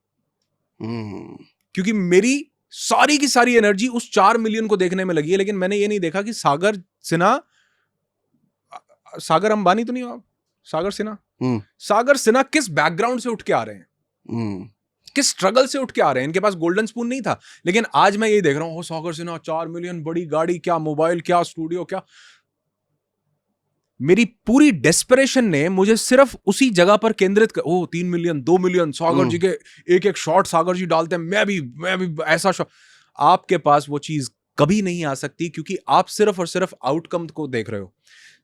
क्योंकि मेरी सारी की सारी एनर्जी उस 4 मिलियन को देखने में लगी है। लेकिन मैंने ये नहीं देखा कि सागर सिन्हा, सागर अंबानी तो नहीं हो आप, सागर सिन्हा, सागर सिन्हा किस बैकग्राउंड से उठ के आ रहे हैं, किस स्ट्रगल से उठ के आ रहे हैं। इनके पास गोल्डन स्पून नहीं था, लेकिन आज मैं ये देख रहा हूं, सागर सिन्हा 4 मिलियन, बड़ी गाड़ी, क्या मोबाइल, क्या स्टूडियो, क्या। मेरी पूरी डेस्परेशन ने मुझे सिर्फ उसी जगह पर केंद्रित कर, 3 मिलियन 2 मिलियन सागर जी के एक एक शॉट सागर जी डालते हैं, मैं भी ऐसा शॉट। आपके पास वो चीज कभी नहीं आ सकती, क्योंकि आप सिर्फ और सिर्फ आउटकम को देख रहे हो।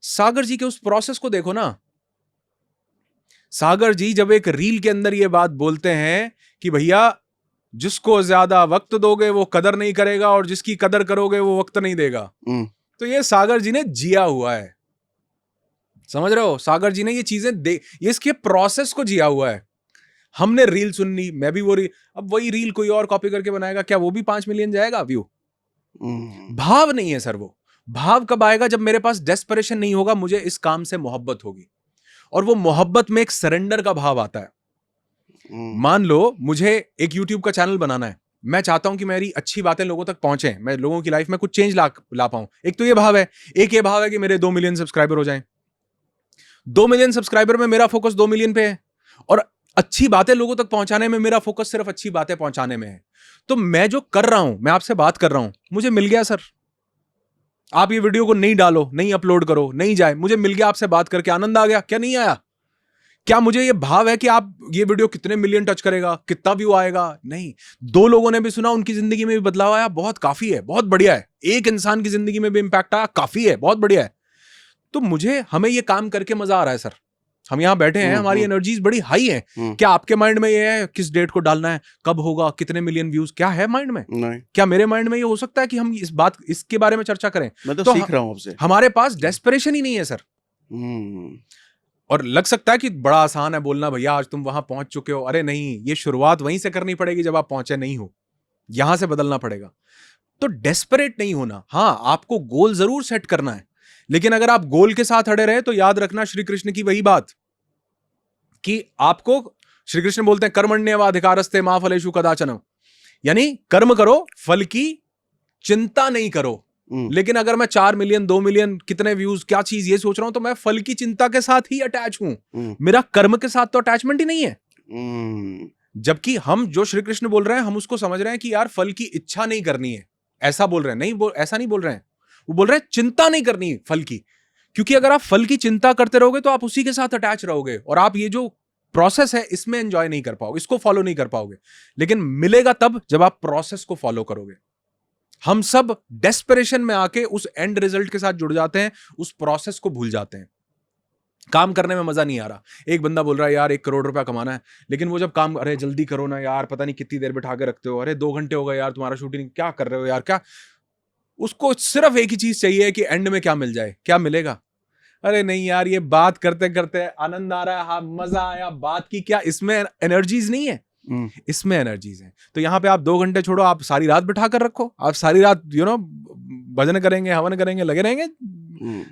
सागर जी के उस प्रोसेस को देखो ना। सागर जी जब एक रील के अंदर ये बात बोलते हैं कि भैया जिसको ज्यादा वक्त दोगे वो कदर नहीं करेगा, और जिसकी कदर करोगे वो वक्त नहीं देगा, तो ये सागर जी ने जिया हुआ है। समझ रहे हो? सागर जी ने ये चीजें ये इसके प्रोसेस को जिया हुआ है। हमने रील सुन ली, मैं भी वो रील, अब वही रील कोई और कॉपी करके बनाएगा, क्या वो भी 5 मिलियन जाएगा व्यू? भाव नहीं है सर। वो भाव कब आएगा? जब मेरे पास डेस्परेशन नहीं होगा, मुझे इस काम से मोहब्बत होगी, और वो मोहब्बत में एक सरेंडर का भाव आता है। मान लो मुझे एक YouTube का चैनल बनाना है, मैं चाहता हूं कि मेरी अच्छी बातें लोगों तक पहुंचे, मैं लोगों की लाइफ में कुछ चेंज ला पाऊं। एक तो ये भाव है, एक ये भाव है कि मेरे 2 मिलियन सब्सक्राइबर हो जाएं। 2 मिलियन सब्सक्राइबर में मेरा फोकस 2 मिलियन पे है, और अच्छी बातें लोगों तक पहुंचाने में मेरा फोकस सिर्फ अच्छी बातें पहुंचाने में है। तो मैं जो कर रहा हूं, मैं आपसे बात कर रहा हूं, मुझे मिल गया सर। आप ये वीडियो को नहीं डालो, नहीं अपलोड करो, नहीं जाए, मुझे मिल गया आपसे बात करके, आनंद आ गया, क्या नहीं आया? क्या मुझे ये भाव है कि आप ये वीडियो कितने मिलियन टच करेगा, कितना व्यू आएगा? नहीं। 2 लोगों ने भी सुना, उनकी जिंदगी में भी बदलाव आया, बहुत काफी है, बहुत बढ़िया है। एक इंसान की जिंदगी में भी इंपैक्ट आया, काफी है, बहुत बढ़िया है। तो हमें ये काम करके मजा आ रहा है सर। हम यहां बैठे हैं, हमारी एनर्जीज बड़ी हाई है। क्या आपके माइंड में ये है किस डेट को डालना है, कब होगा, कितने मिलियन व्यूज, क्या है माइंड में?
नहीं।
क्या मेरे माइंड में ये हो सकता है कि हम इसके बारे में चर्चा करें?
मैं तो सीख रहा हूं आपसे।
हमारे पास डेस्परेशन ही नहीं है सर। और लग सकता है कि बड़ा आसान है बोलना, भैया आज तुम वहां पहुंच चुके हो। अरे नहीं, ये शुरुआत वहीं से करनी पड़ेगी जब आप पहुंचे नहीं हो, यहां से बदलना पड़ेगा। तो डेस्परेट नहीं होना। हाँ, आपको गोल जरूर सेट करना है, लेकिन अगर आप गोल के साथ अड़े रहे तो याद रखना श्री कृष्ण की वही बात कि आपको, श्री कृष्ण बोलते हैं कर्मण्येवाधिकारस्ते मा फलेषु कदाचन, यानी कर्म करो, फल की चिंता नहीं करो। लेकिन अगर मैं 4 मिलियन 2 मिलियन कितने व्यूज क्या चीज ये सोच रहा हूं, तो मैं फल की चिंता के साथ ही अटैच हूं, मेरा कर्म के साथ तो अटैचमेंट ही नहीं है। जबकि हम जो श्री कृष्ण बोल रहे हैं, हम उसको समझ रहे हैं कि यार फल की इच्छा नहीं करनी है, ऐसा बोल रहे हैं। नहीं, ऐसा नहीं बोल रहे हैं, वो बोल रहे हैं चिंता नहीं करनी फल की। क्योंकि अगर आप फल की चिंता करते रहोगे तो आप उसी के साथ अटैच रहोगे, और आप ये जो प्रोसेस है इसमें एंजॉय नहीं कर पाओगे, इसको फॉलो नहीं कर पाओगे। लेकिन मिलेगा तब जब आप प्रोसेस को फॉलो करोगे। हम सब डेस्परेशन में आके उस एंड रिजल्ट के साथ जुड़ जाते हैं, उस प्रोसेस को भूल जाते हैं। काम करने में मजा नहीं आ रहा। एक बंदा बोल रहा है यार 1 करोड़ रुपया कमाना है, लेकिन वो जब काम, अरे जल्दी करो ना यार, पता नहीं कितनी देर बिठा के रखते हो, अरे 2 घंटे हो गए यार तुम्हारा शूटिंग, क्या कर रहे हो यार, क्या। उसको सिर्फ एक ही चीज चाहिए कि एंड में क्या मिल जाए। क्या मिलेगा? अरे नहीं यार, ये बात करते करते आनंद आ रहा है, हाँ मजा आया बात की, क्या इसमें एनर्जीज नहीं है? इसमें एनर्जीज हैं। तो यहाँ पे आप 2 घंटे छोड़ो, आप सारी रात बिठा कर रखो, आप सारी रात भजन करेंगे, हवन करेंगे, लगे रहेंगे,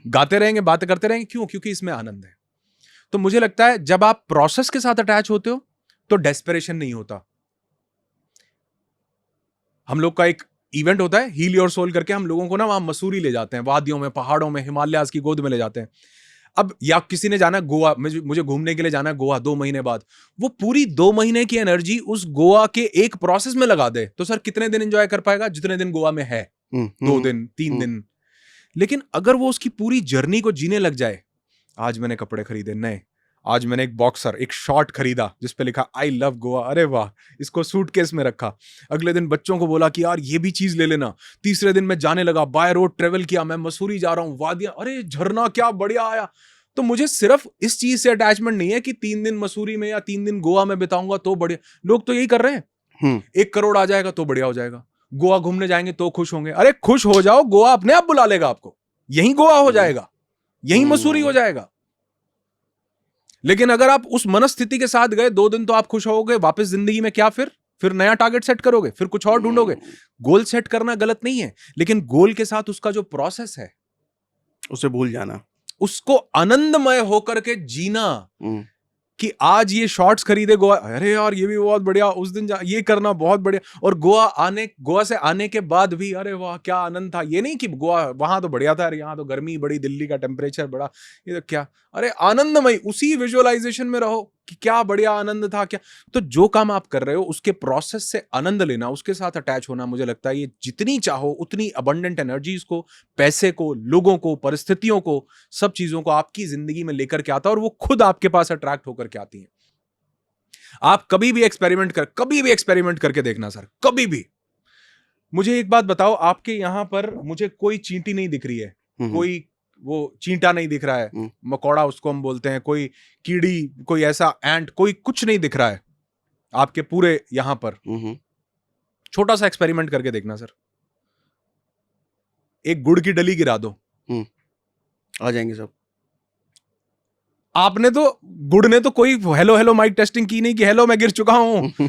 गाते रहेंगे, बातें करते रहेंगे। क्यों? क्योंकि इसमें आनंद है। तो मुझे लगता है जब आप प्रोसेस के साथ अटैच होते हो तो डेस्परेशन नहीं होता। हम लोग का एक इवेंट होता है हील योर सोल करके, हम लोगों को ना वहां मसूरी ले जाते हैं, वादियों में, पहाड़ों में, हिमालयाज की गोद में ले जाते हैं। अब या किसी ने जाना गोवा, मुझे घूमने के लिए जाना है गोवा 2 महीने बाद, वो पूरी 2 महीने की एनर्जी उस गोवा के एक प्रोसेस में लगा दे, तो सर कितने दिन एंजॉय कर पाएगा? जितने दिन गोवा में है, 2 दिन 3 दिन। लेकिन अगर वो उसकी पूरी जर्नी को जीने लग जाए, आज मैंने कपड़े खरीदे नए, आज मैंने एक बॉक्सर, एक शॉर्ट खरीदा जिस पे लिखा आई लव गोवा, अरे वाह, इसको सूटकेस में रखा। अगले दिन बच्चों को बोला कि यार ये भी चीज ले लेना। तीसरे दिन मैं जाने लगा, बाय रोड ट्रेवल किया, मैं मसूरी जा रहा हूँ, वादियां, अरे झरना क्या बढ़िया आया। तो मुझे सिर्फ इस चीज से अटैचमेंट नहीं है कि 3 दिन मसूरी में या 3 दिन गोवा में बिताऊंगा तो बढ़िया। लोग तो यही कर रहे हैं, 1 करोड़ आ जाएगा तो बढ़िया हो जाएगा, गोवा घूमने जाएंगे तो खुश होंगे। अरे खुश हो जाओ, गोवा अपने आप बुला लेगा आपको, यही गोवा हो जाएगा, यही मसूरी हो जाएगा। लेकिन अगर आप उस मनस्थिति के साथ गए, 2 दिन तो आप खुश होगे, वापस जिंदगी में क्या फिर नया टारगेट सेट करोगे, फिर कुछ और ढूंढोगे। गोल सेट करना गलत नहीं है, लेकिन गोल के साथ उसका जो प्रोसेस है
उसे भूल जाना,
उसको आनंदमय होकर के जीना। कि आज ये शॉर्ट्स खरीदे गोवा, अरे यार ये भी बहुत बढ़िया, उस दिन ये करना बहुत बढ़िया, और गोवा से आने के बाद भी अरे वाह क्या आनंद था। ये नहीं कि गोवा वहां तो बढ़िया था, अरे यहाँ तो गर्मी बड़ी, दिल्ली का टेम्परेचर बड़ा, ये तो क्या, अरे आनंदमय, उसी विजुअलाइजेशन में रहो कि क्या बढ़िया आनंद था क्या। तो जो काम आप कर रहे हो उसके प्रोसेस से आनंद लेना, उसके साथ अटैच होना, मुझे लगता है ये जितनी चाहो उतनी अबंडेंट एनर्जीज को, पैसे को, लोगों को, परिस्थितियों को, सब चीजों को आपकी जिंदगी में लेकर के आता है, और वो खुद आपके पास अट्रैक्ट होकर के आती है। आप कभी भी एक्सपेरिमेंट करके देखना सर, कभी भी। मुझे एक बात बताओ, आपके यहां पर मुझे कोई चींटी नहीं दिख रही है, कोई वो चींटा नहीं दिख रहा है, मकोड़ा उसको हम बोलते हैं, कोई कीड़ी, कोई ऐसा एंट, कोई कुछ नहीं दिख रहा है आपके पूरे यहां पर। छोटा सा एक्सपेरिमेंट करके देखना सर, एक गुड़ की डली गिरा दो,
आ जाएंगे सब।
आपने तो, गुड़ ने तो कोई हेलो माइक टेस्टिंग की नहीं कि हेलो मैं गिर चुका हूं,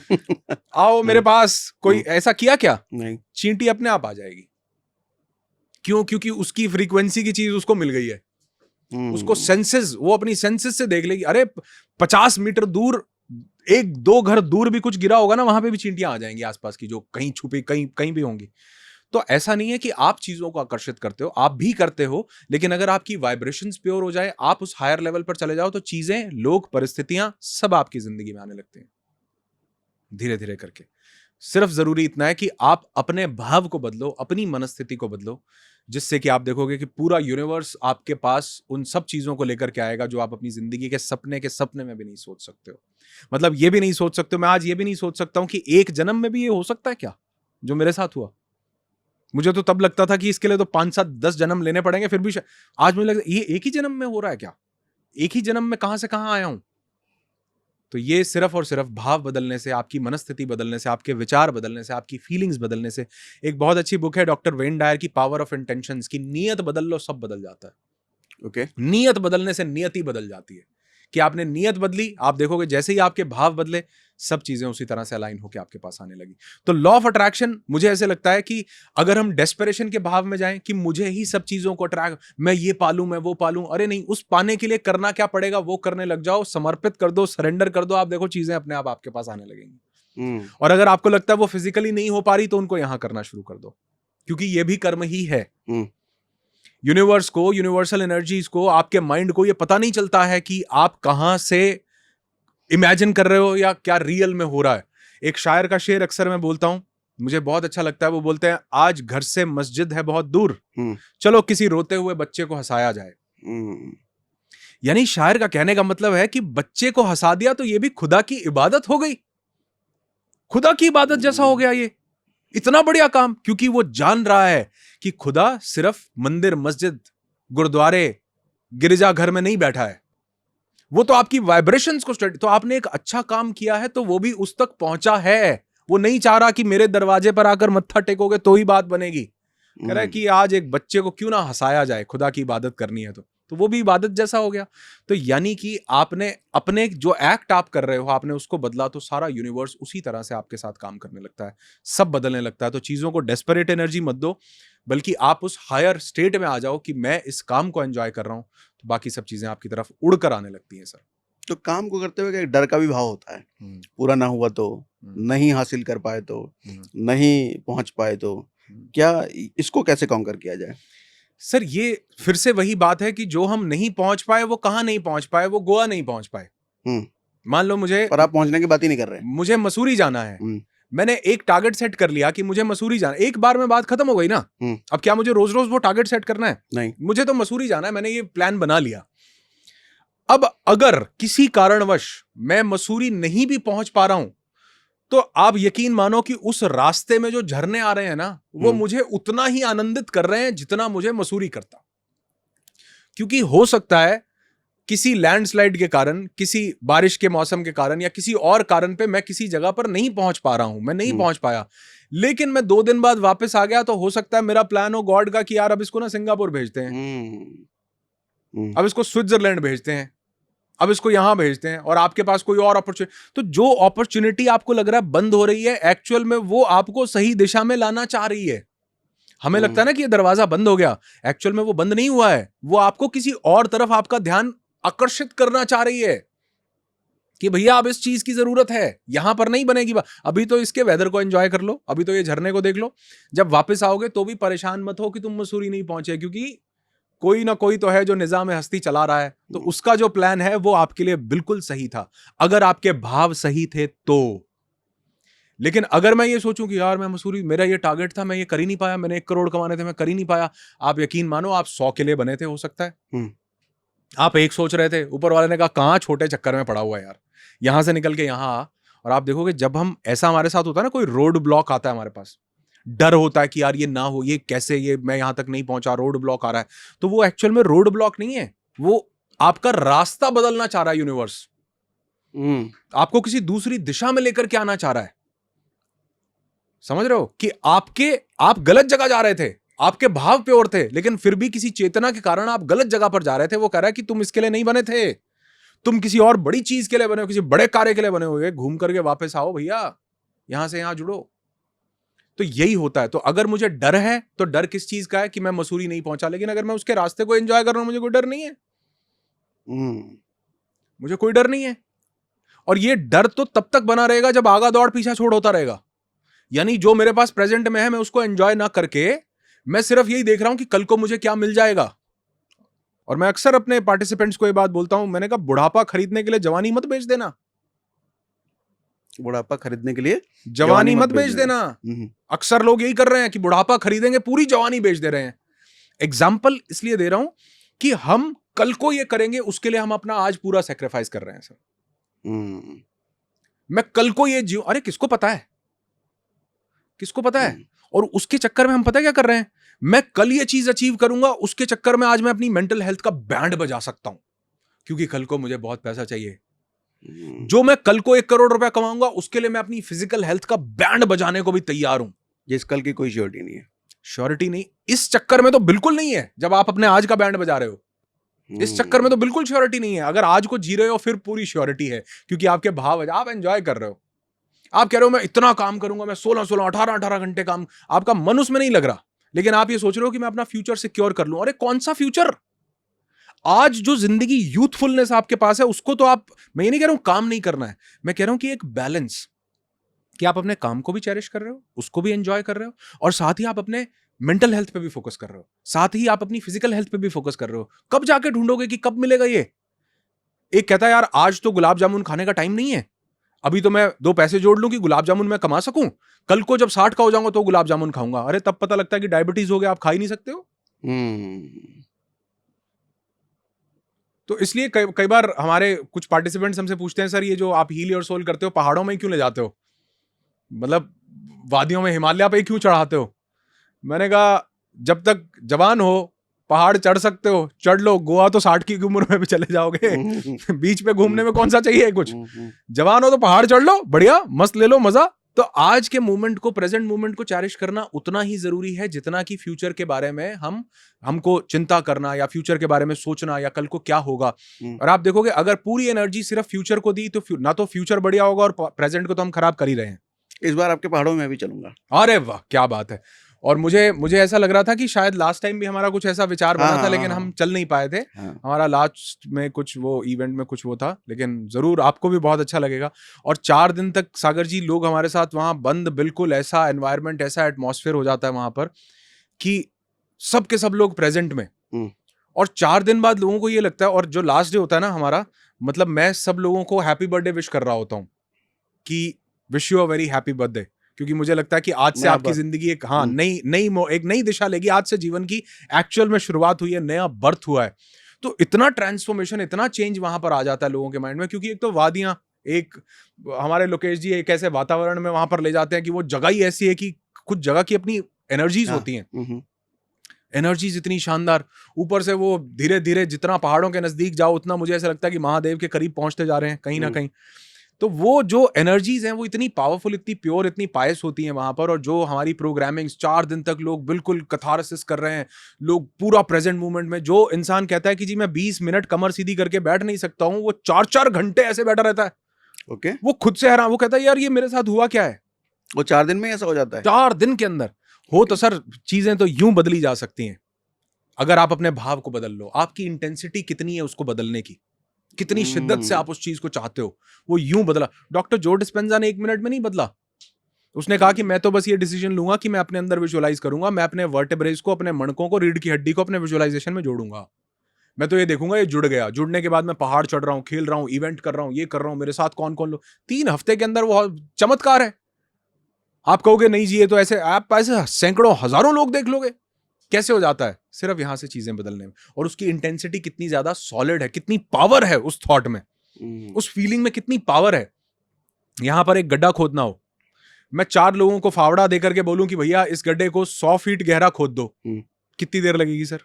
आओ मेरे पास, कोई ऐसा किया क्या?
नहीं।
चींटी अपने आप आ जाएगी। क्यों? क्योंकि उसकी फ्रीक्वेंसी की चीज उसको मिल गई है, उसको सेंसेस, वो अपनी सेंसेस से देख लेगी। अरे 50 मीटर दूर, 1-2 घर दूर भी कुछ गिरा होगा ना, वहां पे भी चींटियां आ जाएंगी आसपास की, जो कहीं छुपी कहीं भी होंगी। तो ऐसा नहीं है कि आप चीजों को आकर्षित करते हो, आप भी करते हो, लेकिन अगर आपकी वाइब्रेशंस प्योर हो जाए, आप उस हायर लेवल पर चले जाओ, तो चीजें, लोग, परिस्थितियां सब आपकी जिंदगी में आने लगते हैं धीरे धीरे करके। सिर्फ जरूरी इतना है कि आप अपने भाव को बदलो, अपनी मनस्थिति को बदलो, जिससे कि आप देखोगे कि पूरा यूनिवर्स आपके पास उन सब चीजों को लेकर के आएगा जो आप अपनी जिंदगी के सपने में भी नहीं सोच सकते हो। मतलब ये भी नहीं सोच सकते हो, मैं आज ये भी नहीं सोच सकता हूं कि एक जन्म में भी ये हो सकता है क्या, जो मेरे साथ हुआ। मुझे तो तब लगता था कि इसके लिए तो 5, 7, 10 जन्म लेने पड़ेंगे, फिर भी आज मुझे लगता है ये एक ही जन्म में हो रहा है क्या, एक ही जन्म में कहां से कहां आया हूं। तो ये सिर्फ और सिर्फ भाव बदलने से, आपकी मनस्थिति बदलने से, आपके विचार बदलने से, आपकी फीलिंग्स बदलने से। एक बहुत अच्छी बुक है डॉक्टर वेन डायर की, पावर ऑफ इंटेंशंस, की नीयत बदल लो सब बदल जाता है।
ओके।
नीयत बदलने से नियति बदल जाती है, कि आपने नीयत बदली, आप देखोगे जैसे ही आपके भाव बदले, सब चीजें उसी तरह से अलाइन होकर आपके पास आने लगी। तो लॉ ऑफ अट्रैक्शन, मुझे ऐसे लगता है कि अगर हम डेस्परेशन के भाव में जाएं कि मुझे ही सब चीजों को अट्रैक्ट, मैं ये पालूं, मैं वो पालूं, अरे नहीं, उस पाने के लिए करना क्या पड़ेगा वो करने लग जाओ, समर्पित कर दो, सरेंडर कर दो, आप देखो चीजें अपने आप आपके पास आने लगेंगी। और अगर आपको लगता है वो फिजिकली नहीं हो पा रही, तो उनको यहां करना शुरू कर दो, क्योंकि ये भी कर्म ही है। यूनिवर्स को, यूनिवर्सल एनर्जीज को, आपके माइंड को ये पता नहीं चलता है कि आप कहां से इमेजिन कर रहे हो या क्या रियल में हो रहा है। एक शायर का शेर अक्सर मैं बोलता हूं, मुझे बहुत अच्छा लगता है, वो बोलते हैं, आज घर से मस्जिद है बहुत दूर, चलो किसी रोते हुए बच्चे को हंसाया जाए। यानी शायर का कहने का मतलब है कि बच्चे को हंसा दिया तो ये भी खुदा की इबादत हो गई, खुदा की इबादत जैसा हो गया ये, इतना बढ़िया काम। क्योंकि वो जान रहा है कि खुदा सिर्फ मंदिर, मस्जिद, गुरुद्वारे, गिरजाघर में नहीं बैठा है, वो तो आपकी वाइब्रेशंस को स्टडी। तो आपने एक अच्छा काम किया है, तो वो भी उस तक पहुंचा है। वो नहीं चाह रहा कि मेरे दरवाजे पर आकर मत्था टेकोगे तो ही बात बनेगी। कह रहा है कि आज एक बच्चे को क्यों ना हंसाया जाए, खुदा की इबादत करनी है तो वो भी इबादत जैसा हो गया। तो यानी कि आपने अपने जो एक्ट आप कर रहे हो, आपने उसको बदला, तो सारा यूनिवर्स उसी तरह से आपके साथ काम करने लगता है, सब बदलने लगता है। तो चीजों को डेस्परेट एनर्जी मत दो, बल्कि आप उस हायर स्टेट में आ जाओ कि मैं इस काम को एंजॉय कर रहा हूं, तो बाकी सब चीजें आपकी तरफ उड़कर आने लगती हैं सर।
तो काम को करते हुए एक डर का भी भाव होता है, पूरा ना हुआ तो, नहीं हासिल कर पाए तो, नहीं पहुंच पाए तो, क्या इसको कैसे कॉन्कर किया जाए?
सर ये फिर से वही बात है कि जो हम नहीं पहुंच पाए वो कहाँ नहीं पहुंच पाए, वो गोवा नहीं पहुंच पाए। मान लो
पर आप पहुंचने की बात ही नहीं कर रहे।
मुझे मसूरी जाना है, मैंने एक टारगेट सेट कर लिया कि मुझे मसूरी जाना, एक बार में बात खत्म हो गई ना। अब क्या मुझे रोज रोज वो टारगेट सेट करना है?
नहीं,
मुझे तो मसूरी जाना है, मैंने ये प्लान बना लिया। अब अगर किसी कारणवश मैं मसूरी नहीं भी पहुंच पा रहा हूं, तो आप यकीन मानो कि उस रास्ते में जो झरने आ रहे हैं ना, वो मुझे उतना ही आनंदित कर रहे हैं जितना मुझे मसूरी करता। क्योंकि हो सकता है किसी लैंडस्लाइड के कारण, किसी बारिश के मौसम के कारण या किसी और कारण पे मैं किसी जगह पर नहीं पहुंच पा रहा हूं, मैं नहीं पहुंच पाया, लेकिन मैं 2 दिन बाद वापस आ गया, तो हो सकता है मेरा प्लान हो गॉड का कि यार अब इसको ना सिंगापुर भेजते हैं, अब इसको स्विट्जरलैंड भेजते हैं, अब इसको यहां भेजते हैं, और आपके पास कोई और अपॉर्चुनिटी। तो जो अपॉर्चुनिटी आपको लग रहा है बंद हो रही है, एक्चुअल में वो आपको सही दिशा में लाना चाह रही है। हमें लगता है ना कि ये दरवाजा बंद हो गया, एक्चुअल में वो बंद नहीं हुआ है, वो आपको किसी और तरफ आपका ध्यान आकर्षित करना चाह रही है कि भैया अब इस चीज की जरूरत है, यहां पर नहीं बनेगी अभी तो इसके वेदर को एंजॉय कर लो, अभी तो ये झरने को देख लो, जब वापस आओगे तो भी परेशान मत हो कि तुम मसूरी नहीं पहुंचे, क्योंकि कोई ना कोई तो है जो निजाम हस्ती चला रहा है, तो उसका जो प्लान है वो आपके लिए बिल्कुल सही था, अगर आपके भाव सही थे तो। लेकिन अगर मैं ये सोचूं कि यार मैं मसूरी, मेरा ये टारगेट था, मैं ये कर ही नहीं पाया, मैंने 1 करोड़ कमाने थे, मैं कर ही नहीं पाया, आप यकीन मानो आप 100 के लिए बने थे, हो सकता है आप एक सोच रहे थे, ऊपर वाले ने कहा कहां छोटे चक्कर में पड़ा हुआ है यार, यहां से निकल के यहां आ। और आप देखोगे जब हम ऐसा हमारे साथ होता है ना, कोई रोड ब्लॉक आता है हमारे पास, डर होता है कि यार ये ना हो, ये कैसे, ये मैं यहां तक नहीं पहुंचा, रोड ब्लॉक आ रहा है, तो वो एक्चुअल में रोड ब्लॉक नहीं है, वो आपका रास्ता बदलना चाह रहा है यूनिवर्स, आपको किसी दूसरी दिशा में लेकर के आना चाह रहा है। समझ रहे हो कि आप गलत जगह जा रहे थे, आपके भाव प्योर थे, लेकिन फिर भी किसी चेतना के कारण आप गलत जगह पर जा रहे थे। वो कह रहा है कि तुम इसके लिए नहीं बने थे, तुम किसी और बड़ी चीज के लिए बने हो, किसी बड़े कार्य के लिए बने हुए, घूम करके वापस आओ भैया, यहां से यहां जुड़ो। तो यही होता है। तो अगर मुझे डर है तो डर किस चीज का है कि मैं मसूरी नहीं पहुंचा, लेकिन अगर मैं उसके रास्ते को एंजॉय कर रहा हूं, मुझे कोई डर नहीं है, मुझे कोई डर नहीं है। और ये डर तो तब तक बना रहेगा जब आगा दौड़ पीछा छोड़ होता रहेगा। यानी जो मेरे पास प्रेजेंट में है, मैं उसको एंजॉय ना करके मैं सिर्फ यही देख रहा हूं कि कल को मुझे क्या मिल जाएगा। और मैं अक्सर अपने पार्टिसिपेंट्स को ये बात बोलता हूं, मैंने कहा बुढ़ापा खरीदने के लिए जवानी मत बेच देना,
बुढ़ापा खरीदने के लिए
जवानी मत बेच देना। अक्सर लोग यही कर रहे हैं कि बुढ़ापा खरीदेंगे, पूरी जवानी बेच दे रहे हैं। एग्जाम्पल इसलिए दे रहा हूं कि हम कल को ये करेंगे, उसके लिए हम अपना आज पूरा सेक्रीफाइस कर रहे हैं सर। मैं कल को ये जीव, अरे किसको पता है, किसको पता है। और उसके चक्कर में हम पता क्या कर रहे हैं, मैं कल ये चीज अचीव करूंगा, उसके चक्कर में आज मैं अपनी मेंटल हेल्थ का बैंड बजा सकता हूं, क्योंकि कल को मुझे बहुत पैसा चाहिए। जो मैं कल को 1 करोड़ रुपया कमाऊंगा, उसके लिए मैं अपनी फिजिकल हेल्थ का बैंड बजाने को भी तैयार हूं।
जिस कल की कोई श्योरिटी नहीं है,
श्योरिटी नहीं, इस चक्कर में तो बिल्कुल नहीं है। जब आप अपने आज का बैंड बजा रहे हो, इस चक्कर में तो बिल्कुल श्योरिटी नहीं है। अगर आज को जी रहे हो फिर पूरी श्योरिटी है, क्योंकि आपके भाव, आप एंजॉय कर रहे हो। आप कह रहे हो मैं इतना काम करूंगा, मैं 16 18 घंटे काम, आपका मन उसमें नहीं लग रहा, लेकिन आप ये सोच रहे हो कि मैं अपना फ्यूचर सिक्योर कर लूं। अरे कौन सा फ्यूचर, आज जो जिंदगी यूथफुलनेस आपके पास है उसको तो आप, मैं ये नहीं कह रहा हूं काम नहीं करना है, मैं कह रहा हूं कि एक बैलेंस, कि आप अपने काम को भी चेरिश कर रहे हो, उसको भी एंजॉय कर रहे हो, और साथ ही आप अपने मेंटल हेल्थ पे भी फोकस कर रहे हो, साथ ही आप अपनी फिजिकल हेल्थ पे भी फोकस कर रहे हो। कब जाके ढूंढोगे कि कब मिलेगा ये। एक कहता है यार आज तो गुलाब जामुन खाने का टाइम नहीं है, अभी तो मैं 2 पैसे जोड़ लूं कि गुलाब जामुन मैं कमा सकूं, कल को जब 60 का हो जाऊंगा तो गुलाब जामुन खाऊंगा। अरे तब पता लगता है कि डायबिटीज हो गया, आप खा ही नहीं सकते हो। तो इसलिए कई बार हमारे कुछ पार्टिसिपेंट्स हमसे पूछते हैं, सर ये जो आप हील योर सोल करते हो, पहाड़ों में क्यों ले जाते हो, मतलब वादियों में, हिमालय पे क्यों चढ़ाते हो। मैंने कहा जब तक जवान हो पहाड़ चढ़ सकते हो, चढ़ लो, गोवा तो 60 की उम्र में भी चले जाओगे बीच पे घूमने में कौन सा चाहिए कुछ। जवान हो तो पहाड़ चढ़ लो, बढ़िया मस्त ले लो मजा। तो आज के मोमेंट को, प्रेजेंट मोमेंट को चेरिश करना उतना ही जरूरी है जितना कि फ्यूचर के बारे में हमको चिंता करना, या फ्यूचर के बारे में सोचना, या कल को क्या होगा। और आप देखोगे अगर पूरी एनर्जी सिर्फ फ्यूचर को दी तो ना तो फ्यूचर बढ़िया होगा, और प्रेजेंट को तो हम खराब कर ही रहे हैं।
इस बार आपके पहाड़ों में भी चलूंगा।
अरे वाह क्या बात है। और मुझे ऐसा लग रहा था कि शायद लास्ट टाइम भी हमारा कुछ ऐसा विचार बना
हाँ,
था, लेकिन
हाँ,
हम चल नहीं पाए थे।
हाँ।
हमारा लास्ट में कुछ वो इवेंट में कुछ वो था, लेकिन जरूर आपको भी बहुत अच्छा लगेगा। और 4 दिन तक सागर जी लोग हमारे साथ वहां बंद, बिल्कुल ऐसा एनवायरनमेंट, ऐसा एटमॉस्फेयर हो जाता है वहां पर कि सब के सब लोग प्रेजेंट में।
हम्म,
और 4 दिन बाद लोगों को ये लगता है, और जो लास्ट डे होता है ना हमारा, मतलब मैं सब लोगों को हैप्पी बर्थडे विश कर रहा होता हूँ कि wish you a very happy birthday, क्योंकि मुझे लगता है कि आज से
नया
आपकी
बर
जिंदगी एक
हम्म,
एक नई दिशा लेगी। आज से जीवन की एक्चुअल में शुरुआत हुई है, नया बर्थ हुआ है। तो इतना ट्रांसफॉर्मेशन, इतना चेंज वहां पर आ जाता है लोगों के माइंड में, क्योंकि एक तो वादियां, एक हमारे लोकेश जी एक ऐसे वातावरण में वहां पर ले जाते हैं कि वो जगह ही ऐसी है कि कुछ जगह की अपनी एनर्जीज
हाँ,
होती हैं, एनर्जीज इतनी शानदार। ऊपर से वो धीरे धीरे जितना पहाड़ों के नजदीक जाओ उतना मुझे ऐसा लगता है कि महादेव के करीब पहुंचते जा रहे हैं कहीं ना
हम्म,
कहीं। तो वो जो एनर्जीज हैं वो इतनी पावरफुल, इतनी प्योर, इतनी पायस होती हैं वहां पर। और जो हमारी प्रोग्रामिंग 4 दिन तक लोग बिल्कुल कथारसिस कर रहे हैं, लोग पूरा प्रेजेंट मोमेंट में। जो इंसान कहता है कि जी मैं 20 मिनट कमर सीधी करके बैठ नहीं सकता हूं, वो 4-4 घंटे ऐसे बैठा रहता है।
ओके।
वो खुद से हैरान, वो कहता है यार ये मेरे साथ हुआ क्या है।
वो 4 दिन में ऐसा हो जाता है?
4 दिन के अंदर हो तो सर चीजें तो यूं बदली जा सकती हैं अगर आप अपने भाव को बदल लो। आपकी इंटेंसिटी कितनी है उसको बदलने की, कितनी शिद्दत से आप उस चीज को चाहते हो, वो यूं बदला। डॉक्टर जो डिस्पेंजा ने 1 मिनट में नहीं बदला। उसने कहा कि मैं तो बस ये डिसीजन लूंगा कि मैं अपने अंदर विजुअलाइज करूंगा, मैं अपने वर्टेब्रेज को, अपने मणकों को, रीढ़ की हड्डी को अपने विजुअलाइजेशन में जोड़ूंगा। मैं तो ये देखूंगा ये जुड़ गया, जुड़ने के बाद मैं पहाड़ चढ़ रहा हूं, खेल रहा हूं, इवेंट कर रहा हूं, ये कर रहा हूं, मेरे साथ कौन कौन लोग। 3 हफ्ते के अंदर वो चमत्कार है। आप कहोगे नहीं जी ये तो ऐसे, आप ऐसे सैकड़ों हजारों लोग देख लोगे। कैसे हो जाता है? सिर्फ यहां से चीजें बदलने में। और उसकी इंटेंसिटी कितनी ज्यादा सॉलिड है, कितनी पावर है उस थॉट में, उस फीलिंग में कितनी पावर है। यहां पर एक गड्ढा खोदना हो, मैं 4 लोगों को फावड़ा देकर के बोलूं कि भैया इस गड्ढे को 100 फीट गहरा खोद दो, कितनी देर लगेगी सर?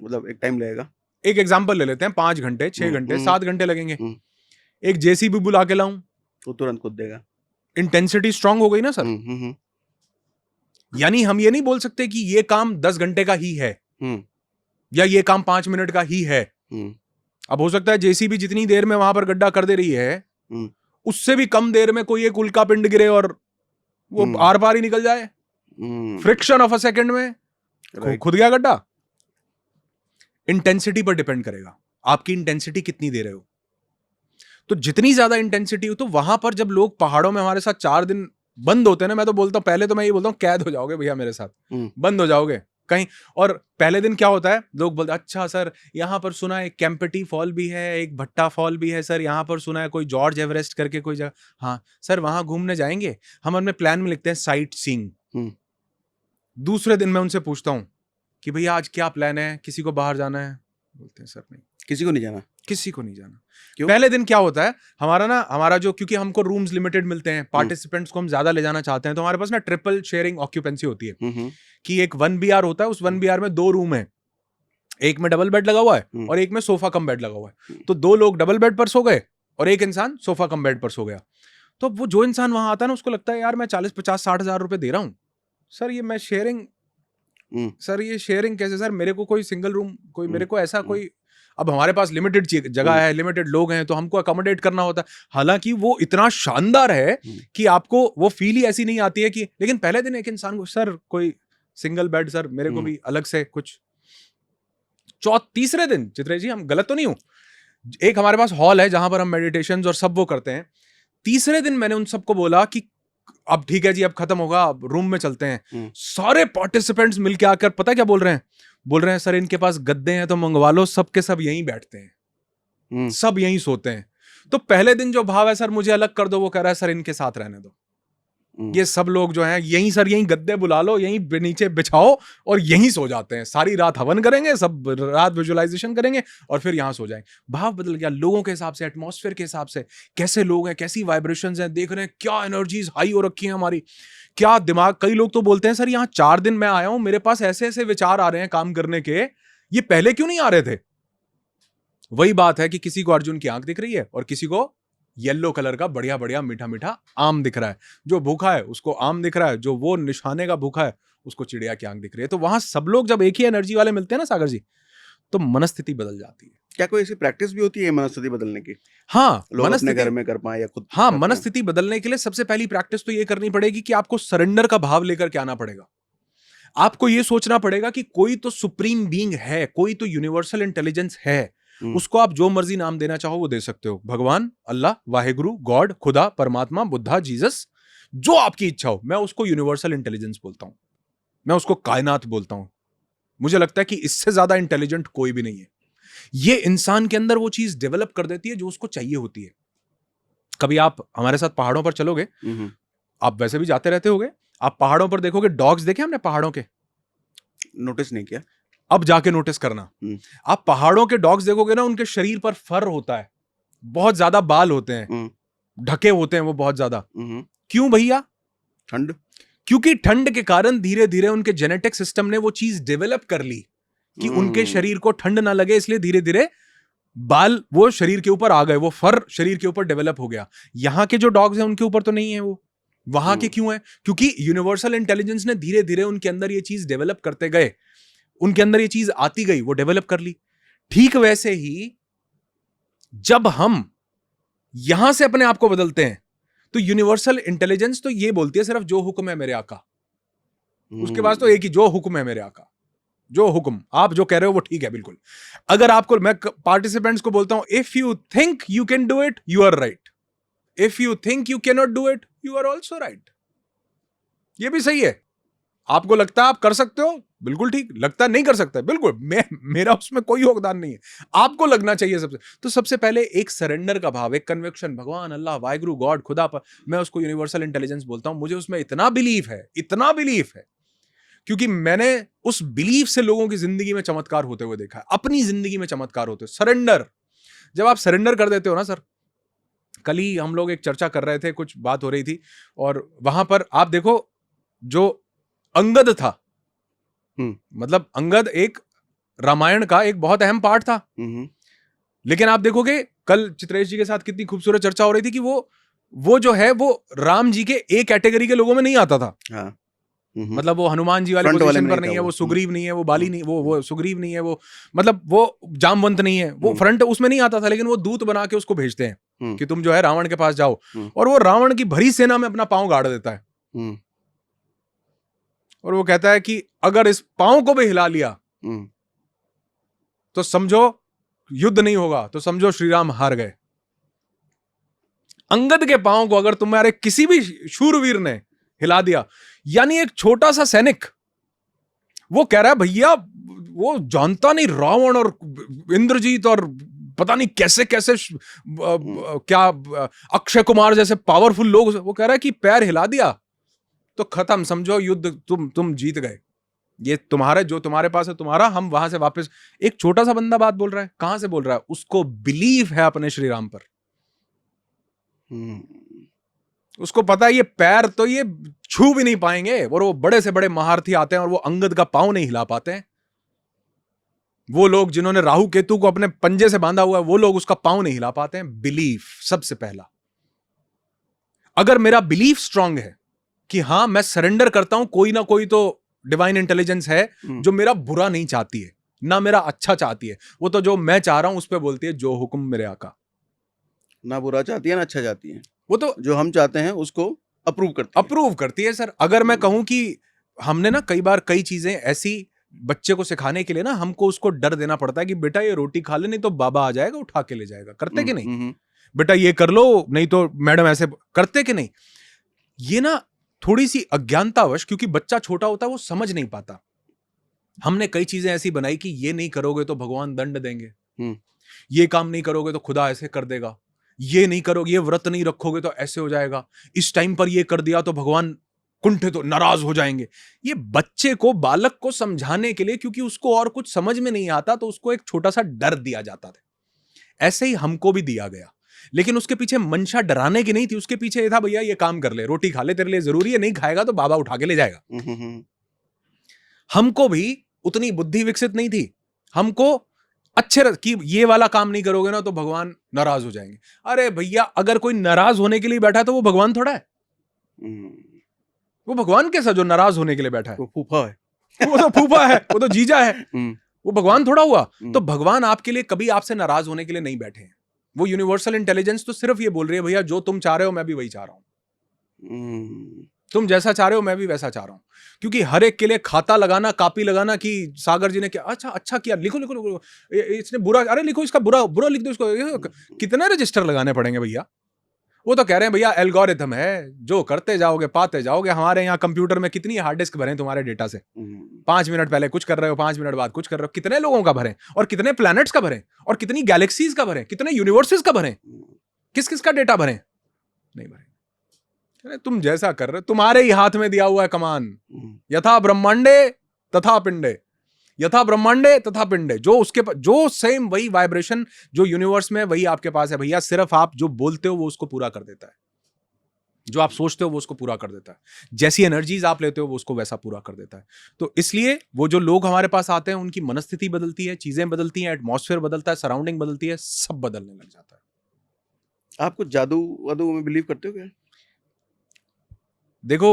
मतलब एक टाइम लगेगा।
एक एग्जांपल ले लेते हैं, 5 घंटे, 6 घंटे, 7 घंटे लगेंगे। एक जेसीबी बुला के लाऊं
तो तुरंत खोद देगा।
इंटेंसिटी स्ट्रांग हो गई ना सर। यानी हम ये नहीं बोल सकते कि ये काम 10 घंटे का ही है या ये काम 5 मिनट का ही है। अब हो सकता है जेसीबी जितनी देर में वहां पर गड्ढा कर दे रही है उससे भी कम देर में कोई एक उल्का पिंड गिरे और वो आर पार ही निकल जाए, फ्रिक्शन ऑफ अ सेकंड में खुद गया गड्ढा। इंटेंसिटी पर डिपेंड करेगा, आपकी इंटेंसिटी कितनी दे रहे हो। तो जितनी ज्यादा इंटेंसिटी हो, तो वहां पर जब लोग पहाड़ों में हमारे साथ 4 दिन बंद होते हैं ना, मैं तो बोलता हूं, पहले तो मैं ये बोलता हूं कैद हो जाओगे भैया मेरे साथ, बंद हो जाओगे कहीं। और पहले दिन क्या होता है, लोग बोलते अच्छा सर यहाँ पर सुना है एक कैंपटी फॉल भी है, एक भट्टा फॉल भी है सर, यहाँ पर सुना है कोई जॉर्ज एवरेस्ट करके कोई जगह, हाँ सर वहां घूमने जाएंगे। हम अपने प्लान में लिखते हैं साइट सीइंग। दूसरे दिन मैं उनसे पूछता हूँ कि भैया आज क्या प्लान है, किसी को बाहर जाना है? बोलते हैं सर नहीं,
किसी को नहीं जाना।
किसी को नहीं जाना।
क्यों?
पहले दिन क्या होता है हमारा जो, क्योंकि हमको रूम्स लिमिटेड मिलते हैं, पार्टिसिपेंट्स को हम ज्यादा ले जाना चाहते हैं, तो हमारे पास ना ट्रिपल शेयरिंग ऑक्यूपेंसी होती है कि एक 1 BR होता है, उस 1 BR में 2 रूम है, एक में डबल बेड लगा हुआ है और एक में सोफा कम बेड लगा हुआ है। तो 2 लोग डबल बेड पर सो गए और एक इंसान सोफा कम बेड पर सो गया। तो वो जो इंसान वहां आता है ना उसको लगता है यार मैं 40-50-60 हजार रुपए दे रहा हूँ सर, ये मैं शेयरिंग, सर ये शेयरिंग कैसे सर, मेरे को कोई सिंगल रूम, कोई मेरे को ऐसा कोई, अब हमारे पास लिमिटेड जगह है, लिमिटेड लोग हैं, तो हमको अकोमोडेट करना होता है। हालांकि वो इतना शानदार है कि आपको वो फील ही ऐसी नहीं आती है कि, लेकिन पहले दिन एक इंसान को सर कोई सिंगल बेड सर, मेरे को भी अलग से कुछ। तीसरे दिन चित्रे जी हम गलत तो नहीं हूं, एक हमारे पास हॉल है जहां पर हम मेडिटेशन और सब वो करते हैं। तीसरे दिन मैंने उन सबको बोला कि अब ठीक है जी अब खत्म होगा, अब रूम में चलते हैं। सारे पार्टिसिपेंट्स मिलके आकर पता क्या बोल रहे हैं सर इनके पास गद्दे हैं तो मंगवा लो, सब के सब यहीं बैठते हैं, सब यहीं सोते हैं। तो पहले दिन जो भाव है सर मुझे अलग कर दो, वो कह रहा है सर इनके साथ रहने दो, ये सब लोग जो हैं यहीं सर, यहीं गद्दे बुला लो, यहीं नीचे बिछाओ और यहीं सो जाते हैं, सारी रात हवन करेंगे, सब रात विजुअलाइजेशन करेंगे और फिर यहां सो जाएंगे। भाव बदल गया लोगों के हिसाब से, एटमॉस्फेयर के हिसाब से, कैसे लोग हैं, कैसी वाइब्रेशंस हैं, देख रहे हैं क्या एनर्जीज हाई हो रखी है हमारी, क्या दिमाग। कई लोग तो बोलते हैं सर यहाँ 4 दिन मैं आया हूं, मेरे पास ऐसे ऐसे विचार आ रहे हैं काम करने के, ये पहले क्यों नहीं आ रहे थे? वही बात है कि किसी को अर्जुन की आंख दिख रही है और किसी को येलो कलर का बढ़िया बढ़िया मीठा मीठा आम दिख रहा है। जो भूखा है उसको आम दिख रहा है, जो वो निशाने का भूखा है उसको चिड़िया की आंख दिख रही है। तो वहां सब लोग जब एक ही एनर्जी वाले मिलते हैं ना सागर जी, तो मनस्थिति बदल जाती है।
क्या कोई ऐसी प्रैक्टिस भी होती है मनस्थिति बदलने की,
हाँ,
लोग अपने
मनस्थिति
घर में कर पाए या खुद
हाँ,
कर पाएं?
मनस्थिति बदलने के लिए सबसे पहली प्रैक्टिस तो ये करनी पड़ेगी कि आपको सरेंडर का भाव लेकर के आना पड़ेगा। आपको ये सोचना पड़ेगा कि कोई तो सुप्रीम बीइंग है, कोई तो यूनिवर्सल इंटेलिजेंस है। उसको आप जो मर्जी नाम देना चाहो वो दे सकते हो, भगवान, अल्लाह, वाहेगुरु, गॉड, खुदा, परमात्मा, बुद्धा, जीसस, जो आपकी इच्छा हो। मैं उसको यूनिवर्सल इंटेलिजेंस बोलता हूं, मैं उसको कायनात बोलता हूं। मुझे लगता है कि इससे ज्यादा इंटेलिजेंट कोई भी नहीं है। ये इंसान के अंदर वो चीज डेवलप कर देती है जो उसको चाहिए होती है। कभी आप हमारे साथ पहाड़ों पर चलोगे, आप वैसे भी जाते रहते होगे, आप पहाड़ों पर देखोगे, डॉग्स देखे हमने पहाड़ों के?
नोटिस नहीं किया।
अब जाके नोटिस करना। आप पहाड़ों के डॉग्स देखोगे ना, उनके शरीर पर फर होता है, बहुत ज्यादा बाल होते हैं, ढके होते हैं वो बहुत ज्यादा। क्यों भैया?
ठंड।
क्योंकि ठंड के कारण धीरे धीरे उनके जेनेटिक सिस्टम ने वो चीज डेवलप कर ली कि उनके शरीर को ठंड ना लगे, इसलिए धीरे धीरे बाल वो शरीर के ऊपर आ गए, वो फर शरीर के ऊपर डेवलप हो गया। यहां के जो डॉग्स हैं उनके ऊपर तो नहीं है वो, वहां के क्यों है? क्योंकि यूनिवर्सल इंटेलिजेंस ने धीरे धीरे उनके अंदर ये चीज डेवलप करते गए, उनके अंदर ये चीज आती गई, वो डेवलप कर ली। ठीक वैसे ही जब हम यहां से अपने आप को बदलते हैं तो यूनिवर्सल इंटेलिजेंस तो ये बोलती है सिर्फ जो हुक्म है मेरे आका। उसके पास तो एक ही, जो हुक्म है मेरे आका, जो हुक्म, आप जो कह रहे हो वो ठीक है बिल्कुल। अगर आपको, मैं पार्टिसिपेंट्स को बोलता हूं, if you think you can do it, you are right. If you think you can not do it, you are also right. ये भी सही है। आपको लगता है आप कर सकते हो, बिल्कुल ठीक। लगता नहीं कर सकता, बिल्कुल मेरा उसमें कोई योगदान नहीं है। आपको लगना चाहिए सबसे। तो सबसे पहले एक सरेंडर का भाव, एक कन्विक्शन, भगवान, अल्लाह, वाहिगुरु, गॉड, खुदा पर, मैं उसको यूनिवर्सल इंटेलिजेंस बोलता हूं। मुझे उसमें इतना बिलीफ है क्योंकि मैंने उस बिलीफ से लोगों की जिंदगी में चमत्कार होते हुए देखा है, अपनी जिंदगी में चमत्कार होते हुए। सरेंडर, जब आप सरेंडर कर देते हो ना सर, कल ही हम लोग एक चर्चा कर रहे थे, कुछ बात हो रही थी, और वहां पर आप देखो, जो अंगद था, मतलब अंगद एक रामायण का एक बहुत अहम पार्ट था, लेकिन आप देखोगे कल चित्रेश जी के साथ कितनी खूबसूरत चर्चा हो रही थी कि वो जो है वो राम जी के एक कैटेगरी के लोगों में नहीं आता था। हाँ। मतलब वो हनुमान जी वाले पोजीशन पर नहीं है, वो सुग्रीव नहीं है, वो बाली नहीं, वो सुग्रीव नहीं है, वो मतलब वो जामवंत नहीं है, वो फ्रंट उसमें नहीं आता था, लेकिन वो दूत बना के उसको भेजते हैं कि तुम जो है रावण के पास जाओ, और वो रावण की भरी सेना में अपना पांव गाड़ देता है, और वो कहता है कि अगर इस पांव को भी हिला लिया तो समझो युद्ध नहीं होगा, तो समझो श्री राम हार गए। अंगद के पांव को अगर तुम्हारे किसी भी शूरवीर ने हिला दिया, यानी एक छोटा सा सैनिक, वो कह रहा है भैया, वो जानता नहीं रावण और इंद्रजीत और पता नहीं कैसे कैसे क्या अक्षय कुमार जैसे पावरफुल लोग, वो कह रहा है कि पैर हिला दिया तो खत्म, समझो युद्ध, तुम जीत गए। ये तुम्हारे, जो तुम्हारे पास है तुम्हारा, हम वहां से वापस। एक छोटा सा बंदा बात बोल रहा है, कहां से बोल रहा है? उसको बिलीव है अपने श्री राम पर। उसको पता है ये पैर तो ये छू भी नहीं पाएंगे, और वो बड़े से बड़े महारथी आते हैं और वो अंगद का पांव नहीं हिला पाते हैं। वो लोग जिन्होंने राहु केतु को अपने पंजे से बांधा हुआ है, वो लोग उसका पांव नहीं हिला पाते हैं। बिलीफ सबसे पहला। अगर मेरा बिलीफ स्ट्रांग है कि हां मैं सरेंडर करता हूं, कोई ना कोई तो डिवाइन इंटेलिजेंस है जो मेरा बुरा नहीं चाहती है, ना मेरा अच्छा चाहती है, वो तो जो मैं चाह रहा हूं उस पर बोलती है जो हुक्म मेरे आका।
ना बुरा चाहती है ना अच्छा चाहती है,
वो तो
जो हम चाहते हैं उसको अप्रूव करती है
सर। अगर मैं कहूं कि हमने ना कई बार कई चीजें ऐसी बच्चे को सिखाने के लिए ना, हमको उसको डर देना पड़ता है कि बेटा ये रोटी खा ले, नहीं तो बाबा आ जाएगा उठा के ले जाएगा। करते कि नहीं? बेटा ये कर लो, नहीं तो मैडम ऐसे। करते कि नहीं? ये ना थोड़ी सी अज्ञानतावश, क्योंकि बच्चा छोटा होता है, वो समझ नहीं पाता। हमने कई चीजें ऐसी बनाई कि ये नहीं करोगे तो भगवान दंड देंगे, ये काम नहीं करोगे तो खुदा ऐसे कर देगा, ये नहीं करोगे, ये व्रत नहीं रखोगे तो ऐसे हो जाएगा, इस टाइम पर ये कर दिया तो भगवान कुंठित तो नाराज हो जाएंगे। ये बच्चे को, बालक को समझाने के लिए, क्योंकि उसको और कुछ समझ में नहीं आता, तो उसको एक छोटा सा डर दिया जाता था। ऐसे ही हमको भी दिया गया, लेकिन उसके पीछे मंशा डराने की नहीं थी। उसके पीछे ये था, भैया ये काम कर ले, रोटी खा ले, तेरे लिए जरूरी है, नहीं खाएगा तो बाबा उठा के ले जाएगा। हमको भी उतनी बुद्धि विकसित नहीं थी। हमको अच्छे कि ये वाला काम नहीं करोगे ना तो भगवान नाराज हो जाएंगे। अरे भैया, अगर कोई नाराज होने के लिए बैठा है तो वो भगवान थोड़ा है। वो भगवान कैसा जो नाराज होने के लिए बैठा है?
वो फूफा है।
वो तो फूफा है, वो तो जीजा है। वो भगवान थोड़ा हुआ।
हम्म।
तो भगवान आपके लिए कभी आपसे नाराज होने के लिए नहीं बैठे हैं। वो यूनिवर्सल इंटेलिजेंस तो सिर्फ ये बोल रही है भैया जो तुम चाह रहे हो मैं भी वही चाह रहा हूं, तुम जैसा चाह रहे हो मैं भी वैसा चाह रहा हूं। क्योंकि हर एक के लिए खाता लगाना, कापी लगाना कि सागर जी ने क्या अच्छा किया, लिखो लिखो लिखो, इसने बुरा, अरे लिखो इसका बुरा बुरा लिख दो इसको, कितने रजिस्टर लगाने पड़ेंगे भैया। वो तो कह रहे हैं भैया एल्गोरिथम है, जो करते जाओगे पाते जाओगे। हमारे यहाँ कंप्यूटर में कितनी हार्ड डिस्क भरे तुम्हारे डेटा से, 5 मिनट पहले कुछ कर रहे हो, 5 मिनट बाद कुछ कर रहे हो। कितने लोगों का भरे, और कितने प्लैनेट्स का भरे, और कितनी गैलेक्सीज का भरे, कितने यूनिवर्सेस का भरे, किस किस का डेटा भरे, नहीं भरे। अरे तुम जैसा कर रहे हो, तुम्हारे ही हाथ में दिया हुआ है कमान। यथा ब्रह्मांडे तथा पिंडे, यथा ब्रह्मांडे तथा पिंडे, जो उसके जो सेम वही वाइब्रेशन जो यूनिवर्स में वही आपके पास है भैया। सिर्फ आप जो बोलते हो वो उसको पूरा कर देता है, जो आप सोचते हो वो उसको पूरा कर देता है, जैसी एनर्जीज आप लेते हो वो उसको वैसा पूरा कर देता है। तो इसलिए वो जो लोग हमारे पास आते हैं उनकी मनस्थिति बदलती है, चीजें बदलती हैं, एटमॉस्फेयर बदलता है, सराउंडिंग बदलती है, सब बदलने लग जाता है।
आप कुछ जादू वादू में बिलीव करते हो क्या?
देखो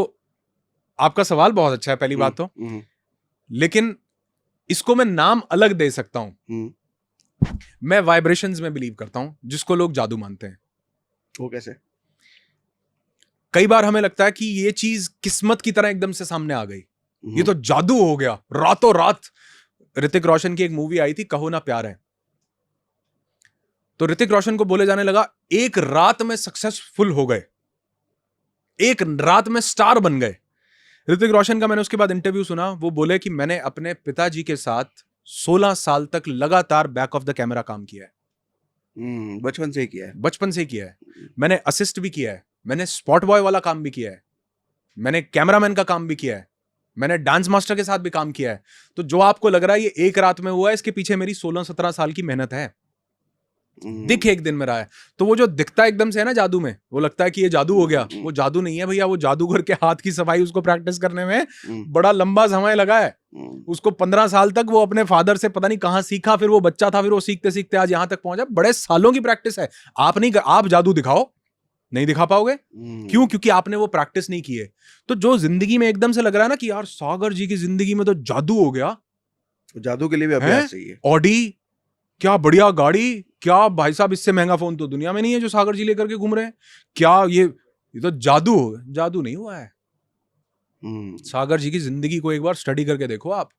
आपका सवाल बहुत अच्छा है पहली बात तो, लेकिन इसको मैं नाम अलग दे सकता हूं। मैं वाइब्रेशंस में बिलीव करता हूं, जिसको लोग जादू मानते हैं।
वो कैसे?
कई बार हमें लगता है कि ये चीज किस्मत की तरह एकदम से सामने आ गई, ये तो जादू हो गया रातों रात। ऋतिक रोशन की एक मूवी आई थी कहो ना प्यार है, तो ऋतिक रोशन को बोले जाने लगा एक रात में सक्सेसफुल हो गए, एक रात में स्टार बन गए। ऋतिक रोशन का मैंने उसके बाद इंटरव्यू सुना, वो बोले कि मैंने अपने पिताजी के साथ 16 साल तक लगातार बैक ऑफ द कैमरा काम किया है।
बचपन से ही किया है?
बचपन से ही किया है। मैंने असिस्ट भी किया है, मैंने स्पॉट बॉय वाला काम भी किया है, मैंने कैमरामैन का काम भी किया है, मैंने डांस मास्टर के साथ भी काम किया है। तो जो आपको लग रहा है ये एक रात में हुआ है, इसके पीछे मेरी 16-17 साल की मेहनत है। दिख एक दिन में रहा है। तो वो जो दिखता है एकदम से है ना जादू में, वो लगता है कि ये जादू हो गया, वो जादू नहीं है भैया। वो जादूगर के हाथ की सफाई उसको प्रैक्टिस करने में बड़ा लंबा समय लगा है। उसको 15 साल तक वो अपने फादर से पता नहीं कहां सीखा, फिर वो बच्चा था, फिर वो सीखते सीखते आज यहां तक पहुंचा। बड़े सालों की प्रैक्टिस है। आप जादू दिखाओ, नहीं दिखा पाओगे। क्यों? क्योंकि आपने वो प्रैक्टिस नहीं की है। तो जो जिंदगी में एकदम से लग रहा है ना कि यार सागर जी की जिंदगी में तो जादू हो गया,
जादू के लिए भी अभ्यास चाहिए।
ऑडी, क्या बढ़िया गाड़ी, क्या भाई साहब इससे महंगा फोन तो दुनिया में नहीं है जो सागर जी लेकर के घूम रहे हैं। क्या ये तो जादू जादू नहीं हुआ है। सागर जी की जिंदगी को एक बार स्टडी करके देखो आप,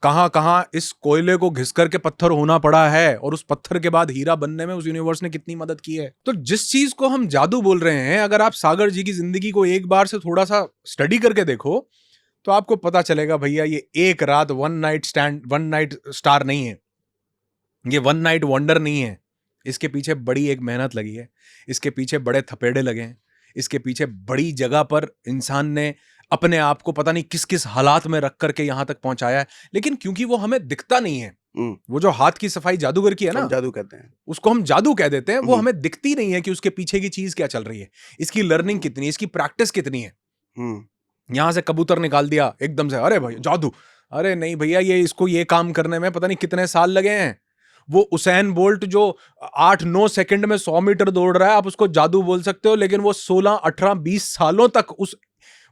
कहां कहां इस कोयले को घिस करके पत्थर होना पड़ा है, और उस पत्थर के बाद हीरा बनने में उस यूनिवर्स ने कितनी मदद की है। तो जिस चीज को हम जादू बोल रहे हैं, अगर आप सागर जी की जिंदगी को एक बार से थोड़ा सा स्टडी करके देखो तो आपको पता चलेगा भैया ये एक रात वन नाइट स्टार नहीं है, ये वन नाइट वंडर नहीं है। इसके पीछे बड़ी एक मेहनत लगी है, इसके पीछे बड़े थपेड़े लगे हैं, इसके पीछे बड़ी जगह पर इंसान ने अपने आप को पता नहीं किस किस हालात में रख करके यहां तक पहुंचाया है। लेकिन क्योंकि वो हमें दिखता नहीं है, वो जो हाथ की सफाई जादूगर की है ना,
जादू कहते हैं
उसको हम जादू कह देते हैं। वो हमें दिखती नहीं है कि उसके पीछे की चीज क्या चल रही है, इसकी लर्निंग कितनी है, इसकी प्रैक्टिस कितनी है। यहां से कबूतर निकाल दिया एकदम से, अरे भाई जादू, अरे नहीं भैया, ये इसको ये काम करने में पता नहीं कितने साल लगे हैं। वो उसेन बोल्ट जो 8-9 सेकंड में 100 मीटर दौड़ रहा है, आप उसको जादू बोल सकते हो, लेकिन वो 16, 18, 20 सालों तक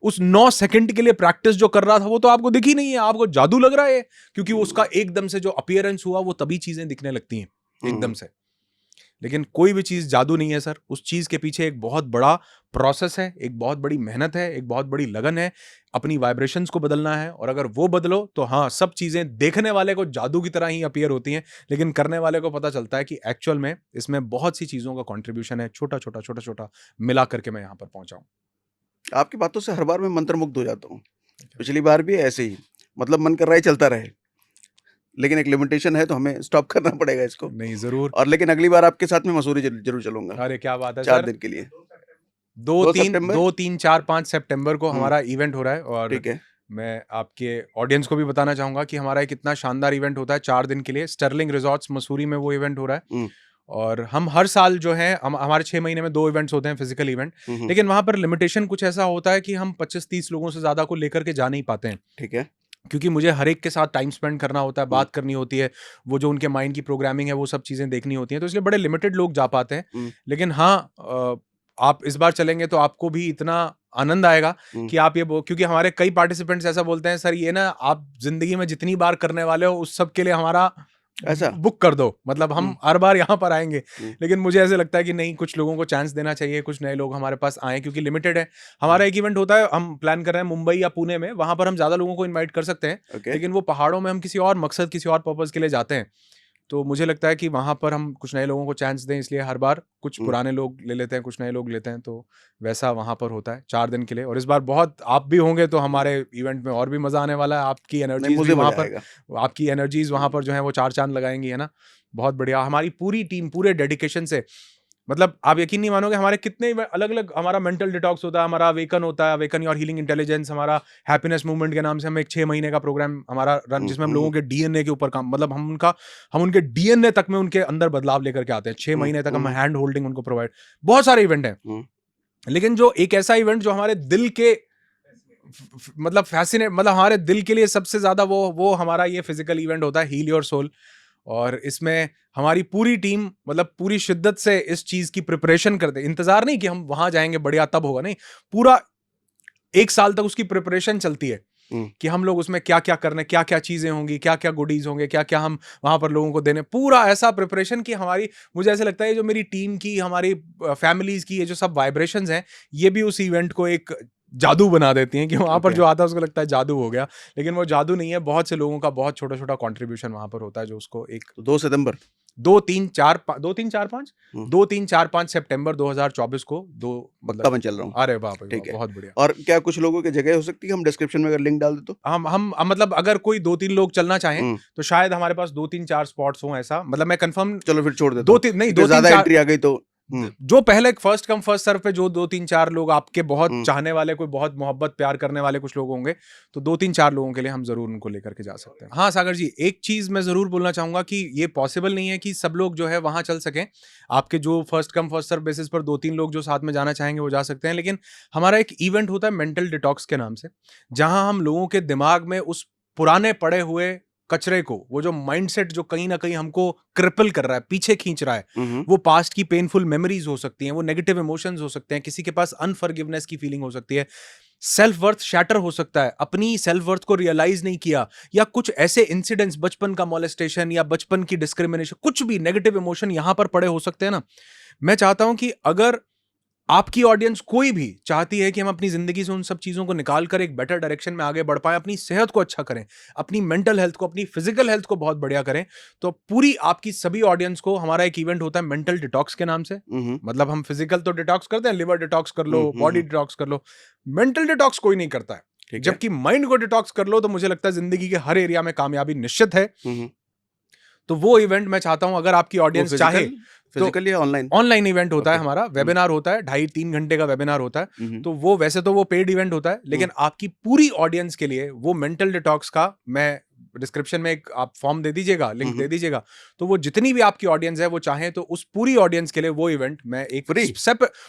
उस 9 सेकंड के लिए प्रैक्टिस जो कर रहा था वो तो आपको दिखी नहीं है, आपको जादू लग रहा है। क्योंकि उसका एकदम से जो अपीयरेंस हुआ वो तभी चीजें दिखने लगती हैं एकदम से। लेकिन कोई भी चीज जादू नहीं है सर, उस चीज के पीछे एक बहुत बड़ा प्रोसेस है, एक बहुत बड़ी मेहनत है, एक बहुत बड़ी लगन है। अपनी वाइब्रेशंस को बदलना है, और अगर वो बदलो तो हाँ, सब चीजें देखने वाले को जादू की तरह ही अपीयर होती हैं, लेकिन करने वाले को पता चलता है कि एक्चुअल में इसमें बहुत सी चीजों का कंट्रीब्यूशन है, छोटा छोटा मिला करके मैं यहाँ पर पहुंचा हूँ।
आपकी बातों से हर बार मैं मंत्रमुग्ध हो जाता हूँ। पिछली बार भी ऐसे ही, मतलब मन कर रहा है चलता रहे, लेकिन एक लिमिटेशन है तो हमें स्टॉप करना पड़ेगा इसको।
नहीं जरूर।
और लेकिन अगली बार आपके साथ में मसूरी जरूर चलूंगा।
अरे क्या बात है,
4 दिन के लिए।
2-3-4-5 सितंबर को हमारा इवेंट हो रहा है। और
ठीक है, मैं
आपके ऑडियंस को भी बताना चाहूंगा कि हमारा एक इतना शानदार इवेंट होता है 4 दिन के लिए। स्टर्लिंग रिजॉर्ट्स मसूरी में वो इवेंट हो रहा है। और हम हर साल जो है हमारे 6 महीने में 2 इवेंट्स होते हैं, फिजिकल इवेंट। लेकिन वहां पर लिमिटेशन कुछ ऐसा होता है कि हम 25-30 लोगों से ज्यादा को लेकर के जा नहीं पाते हैं।
ठीक है,
क्योंकि मुझे हर एक के साथ टाइम स्पेंड करना होता है, बात करनी होती है, वो जो उनके माइंड की प्रोग्रामिंग है वो सब चीजें देखनी होती हैं, तो इसलिए बड़े लिमिटेड लोग जा पाते हैं। लेकिन हाँ, आप इस बार चलेंगे तो आपको भी इतना आनंद आएगा
हम्म।
कि आप क्योंकि हमारे कई पार्टिसिपेंट्स ऐसा बोलते हैं, सर ये ना आप जिंदगी में जितनी बार करने वाले हो उस सब के लिए हमारा
ऐसा?
बुक कर दो, मतलब हम
हम्म।
हर बार यहाँ पर आएंगे।
हम्म।
लेकिन मुझे ऐसे लगता है कि नहीं, कुछ लोगों को चांस देना चाहिए, कुछ नए लोग हमारे पास आए, क्योंकि लिमिटेड है। हमारा एक इवेंट होता है, हम प्लान कर रहे हैं मुंबई या पुणे में, वहां पर हम ज्यादा लोगों को इनवाइट कर सकते हैं,
ओके।
लेकिन वो पहाड़ों में हम किसी और मकसद, किसी और पर्पज के लिए जाते हैं। तो मुझे लगता है कि वहां पर हम कुछ नए लोगों को चांस दें, इसलिए हर बार कुछ
हम्म।
पुराने लोग ले लेते हैं, कुछ नए लोग लेते हैं। तो वैसा वहां पर होता है 4 दिन के लिए। और इस बार बहुत आप भी होंगे तो हमारे इवेंट में और भी मजा आने वाला है। आपकी
नहीं,
एनर्जीज भी
मुझे
वहां
मजा
पर,
आएगा।
आपकी एनर्जीज वहां पर जो है वो 4 चांद लगाएंगी, है ना। बहुत बढ़िया, हमारी पूरी टीम पूरे डेडिकेशन से, मतलब आप यकीन नहीं मानोगे हमारे कितने अलग अलग, हमारा मेंटल डिटॉक्स होता है, हमारा अवेकन होता है, अवेकन योर हीलिंग इंटेलिजेंस, हमारा हैप्पीनेस मूवमेंट के नाम से हम एक 6 महीने का प्रोग्राम हमारा रन, जिसमें हम लोगों के डीएनए के ऊपर काम, मतलब हम उनके डीएनए तक में उनके अंदर बदलाव लेकर के आते हैं। 6 महीने तक हम हैंड होल्डिंग उनको प्रोवाइड, बहुत सारे इवेंट हैं। लेकिन जो एक ऐसा इवेंट जो हमारे दिल के मतलब फैसिनेट, मतलब हमारे दिल के लिए सबसे ज्यादा वो हमारा ये फिजिकल इवेंट होता है, हील योर सोल। और इसमें हमारी पूरी टीम मतलब पूरी शिद्दत से इस चीज की प्रिपरेशन करते, इंतजार नहीं कि हम वहां जाएंगे बढ़िया तब होगा, नहीं, पूरा 1 साल तक उसकी प्रिपरेशन चलती है कि हम लोग उसमें क्या क्या करने, क्या क्या चीजें होंगी, क्या क्या गुडीज होंगे, क्या क्या हम वहां पर लोगों को देने, पूरा ऐसा प्रिपरेशन कि हमारी, मुझे ऐसा लगता है जो मेरी टीम की, हमारी फैमिलीज की ये जो सब वाइब्रेशंस हैं, ये भी उस इवेंट को एक जादू बना देती हैं कि वहां पर जो आता है उसको लगता है जादू हो गया, लेकिन वो जादू नहीं है। बहुत से लोगों का बहुत छोटा छोटा कॉन्ट्रीब्यूशन वहां पर होता है जो उसको एक
तो 2 सितंबर
2 3 4 5 सितंबर 2024 को दो,
पक्का
मतलब
मैं चल रहा हूँ।
अरे वाह भाई
ठीक
वाह,
है।
बहुत बढ़िया।
और क्या कुछ लोगों की जगह हो सकती है, हम डिस्क्रिप्शन में अगर लिंक डाल दे तो?
हम मतलब अगर कोई 2-3 लोग चलना चाहें
हम्म।
तो शायद हमारे पास 2-3-4 स्पॉट्स हों, ऐसा मतलब मैं कंफर्म
चलो फिर छोड़ देता
दो
हूँ,
तीन नहीं
क्योंकि ज्यादा
2-3-4
एंट्री आ गई तो।
जो पहले फर्स्ट कम फर्स्ट सर्व पे जो 2-3-4 लोग आपके बहुत
हम्म।
चाहने वाले, कोई बहुत मोहब्बत प्यार करने वाले कुछ लोग होंगे, तो 2-3-4 लोगों के लिए हम जरूर उनको लेकर के जा सकते हैं। हाँ सागर जी, एक चीज मैं जरूर बोलना चाहूंगा कि ये पॉसिबल नहीं है कि सब लोग जो है वहां चल सकें। आपके जो first come first serve basis पर 2-3 लोग जो साथ में जाना चाहेंगे वो जा सकते हैं, लेकिन हमारा एक इवेंट होता है मेंटल डिटॉक्स के नाम से, जहां हम लोगों के दिमाग में उस पुराने पड़े हुए कचरे को, वो जो माइंडसेट जो कहीं ना कहीं हमको क्रिपल कर रहा है, पीछे खींच रहा है, वो पास्ट की पेनफुल मेमोरीज हो सकती हैं, वो नेगेटिव इमोशंस हो सकते हैं, किसी के पास अनफॉरगिवनेस की फीलिंग हो सकती है, सेल्फ वर्थ शैटर हो सकता है, अपनी सेल्फ वर्थ को रियलाइज नहीं किया, या कुछ ऐसे इंसिडेंट्स, बचपन का मोलेस्टेशन या बचपन की डिस्क्रिमिनेशन, कुछ भी नेगेटिव इमोशन यहां पर पड़े हो सकते हैं ना। मैं चाहता हूं कि अगर आपकी ऑडियंस कोई भी चाहती है कि हम अपनी जिंदगी से उन सब चीजों को निकाल कर एक बेटर डायरेक्शन में आगे बढ़ पाए, अपनी सेहत को अच्छा करें, अपनी मेंटल हेल्थ को, अपनी फिजिकल हेल्थ को बहुत बढ़िया करें, तो पूरी आपकी सभी ऑडियंस को हमारा एक इवेंट होता है मेंटल डिटॉक्स के नाम से। मतलब हम फिजिकल तो डिटॉक्स करते हैं, लिवर डिटॉक्स कर लो, बॉडी डिटॉक्स कर लो, मेंटल डिटॉक्स कोई नहीं करता है। जबकि माइंड को डिटॉक्स कर लो तो मुझे लगता है जिंदगी के हर एरिया में कामयाबी निश्चित है। तो वो इवेंट मैं चाहता हूं, अगर आपकी ऑडियंस चाहे,
फिजिकल या ऑनलाइन?
ऑनलाइन इवेंट होता है हमारा, वेबिनार होता है, 2.5-3 घंटे का वेबिनार होता है। तो वो वैसे तो वो पेड इवेंट होता है, लेकिन आपकी पूरी ऑडियंस के लिए वो मेंटल डिटॉक्स का, मैं डिस्क्रिप्शन में एक आप फॉर्म दे दीजिएगा, लिंक दे दीजिएगा, तो वो जितनी भी आपकी ऑडियंस है वो चाहे तो उस पूरी ऑडियंस के लिए वो इवेंट मैं एक
फ्री,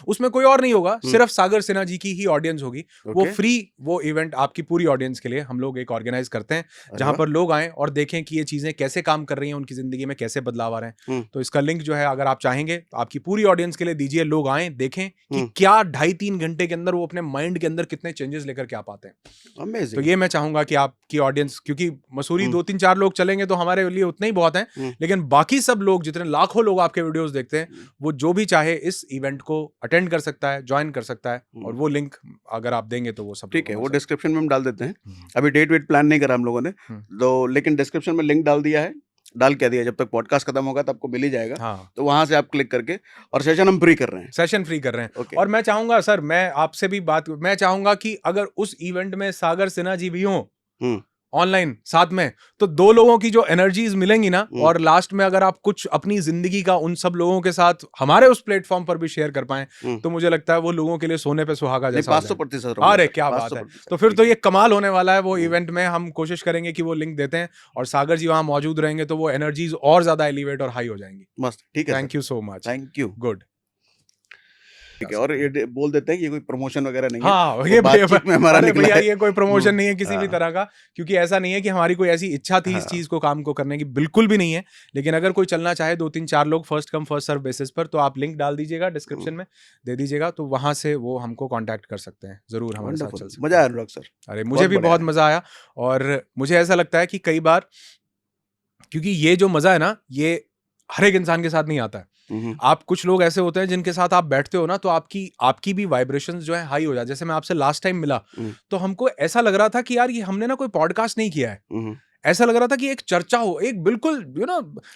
उसमें कोई और नहीं होगा, सिर्फ सागर सिन्हा जी की ही ऑडियंस होगी। वो फ्री, वो इवेंट आपकी पूरी ऑडियंस के लिए हम लोग एक ऑर्गेनाइज करते हैं, जहां पर लोग आए और देखें कि ये चीजें कैसे काम कर रही हैं, उनकी जिंदगी में कैसे बदलाव आ रहे हैं। तो इसका लिंक जो है अगर आप चाहेंगे तो आपकी पूरी ऑडियंस के लिए दीजिए, लोग आए देखें कि क्या 2.5-3 घंटे के अंदर वो अपने माइंड के अंदर कितने चेंजेस लेकर के आ पाते हैं। तो ये मैं चाहूंगा कि आपकी ऑडियंस, क्योंकि मसूरी 2-3-4 लोग चलेंगे तो हमारे लिए उतने ही बहुत हैं, लेकिन बाकी सब लोग, जितने लाखों लोग आपके वीडियोस देखते हैं, वो जो भी चाहे इस इवेंट को अटेंड कर सकता है, ज्वाइन कर सकता है। और वो लिंक अगर आप देंगे तो वो सब
ठीक है, वो डिस्क्रिप्शन में हम डाल देते हैं। अभी डेट वेट प्लान नहीं करा हम लोगों ने तो, लेकिन डिस्क्रिप्शन में लिंक डाल दिया है, डाल क्या दिया, जब तक पॉडकास्ट खत्म होगा तो आपको मिल ही जाएगा।
हाँ।
तो वहां से आप क्लिक करके, और सेशन हम फ्री कर रहे हैं,
सेशन फ्री कर रहे हैं। और मैं चाहूंगा सर, मैं आपसे भी बात, मैं चाहूंगा कि अगर उस इवेंट में सागर सिन्हा जी भी हों ऑनलाइन साथ में, तो 2 लोगों की जो एनर्जीज मिलेंगी ना, और लास्ट में अगर आप कुछ अपनी जिंदगी का उन सब लोगों के साथ हमारे उस प्लेटफॉर्म पर भी शेयर कर पाएं, तो मुझे लगता है वो लोगों के लिए सोने पे सुहागा जैसा।
500%।
अरे क्या बात है, तो फिर तो ये कमाल होने वाला है। वो इवेंट में हम कोशिश करेंगे कि वो लिंक देते हैं, और सागर जी वहां मौजूद रहेंगे, तो वो एनर्जीज और ज्यादा एलिवेट और हाई हो जाएंगी।
मस्त, ठीक है,
thank you so much.
Thank you.
Good.
ठीक
जा
है, और
सकते हैं।
ये बोल देते हैं कि ये कोई प्रमोशन वगैरह नहीं है,
हाँ,
वो
ये
बातचीत में हमारा
अरे
निकला
भैया
है।
ये कोई प्रमोशन नहीं है किसी भी
हाँ,
तरह का, क्योंकि ऐसा नहीं है कि हमारी कोई ऐसी इच्छा थी इस
हाँ,
चीज़ को काम को करने की, बिल्कुल भी नहीं है। लेकिन अगर कोई चलना चाहे 2-3-4 लोग first come first serve basis पर, तो आप लिंक डाल दीजिएगा डिस्क्रिप्शन में, दे दीजिएगा, तो वहाँ से वो हमको कॉन्टैक्ट कर सकते हैं। ज़रूर हमारे साथ
वंडरफुल,
चल सकते
मजा
हैं।
आया अनुराग सर,
अरे मुझे
बहुत
भी
बढ़िया
बहुत
है।
मज़ा आया, और मुझे ऐसा लगता है कि कई बार, क्योंकि ये जो मज़ा है ना, ये हर एक इंसान के साथ नहीं आता है।
हम्म,
आप कुछ लोग ऐसे होते हैं जिनके साथ आप बैठते हो ना, तो आपकी आपकी भी वाइब्रेशंस जो है हाई हो जाए। जैसे मैं आपसे लास्ट टाइम मिला,
हम्म,
तो हमको ऐसा लग रहा था कि यार ये हमने ना कोई पॉडकास्ट नहीं किया है।
हम्म,
ऐसा लग रहा था कि एक चर्चा हो, एक बिल्कुल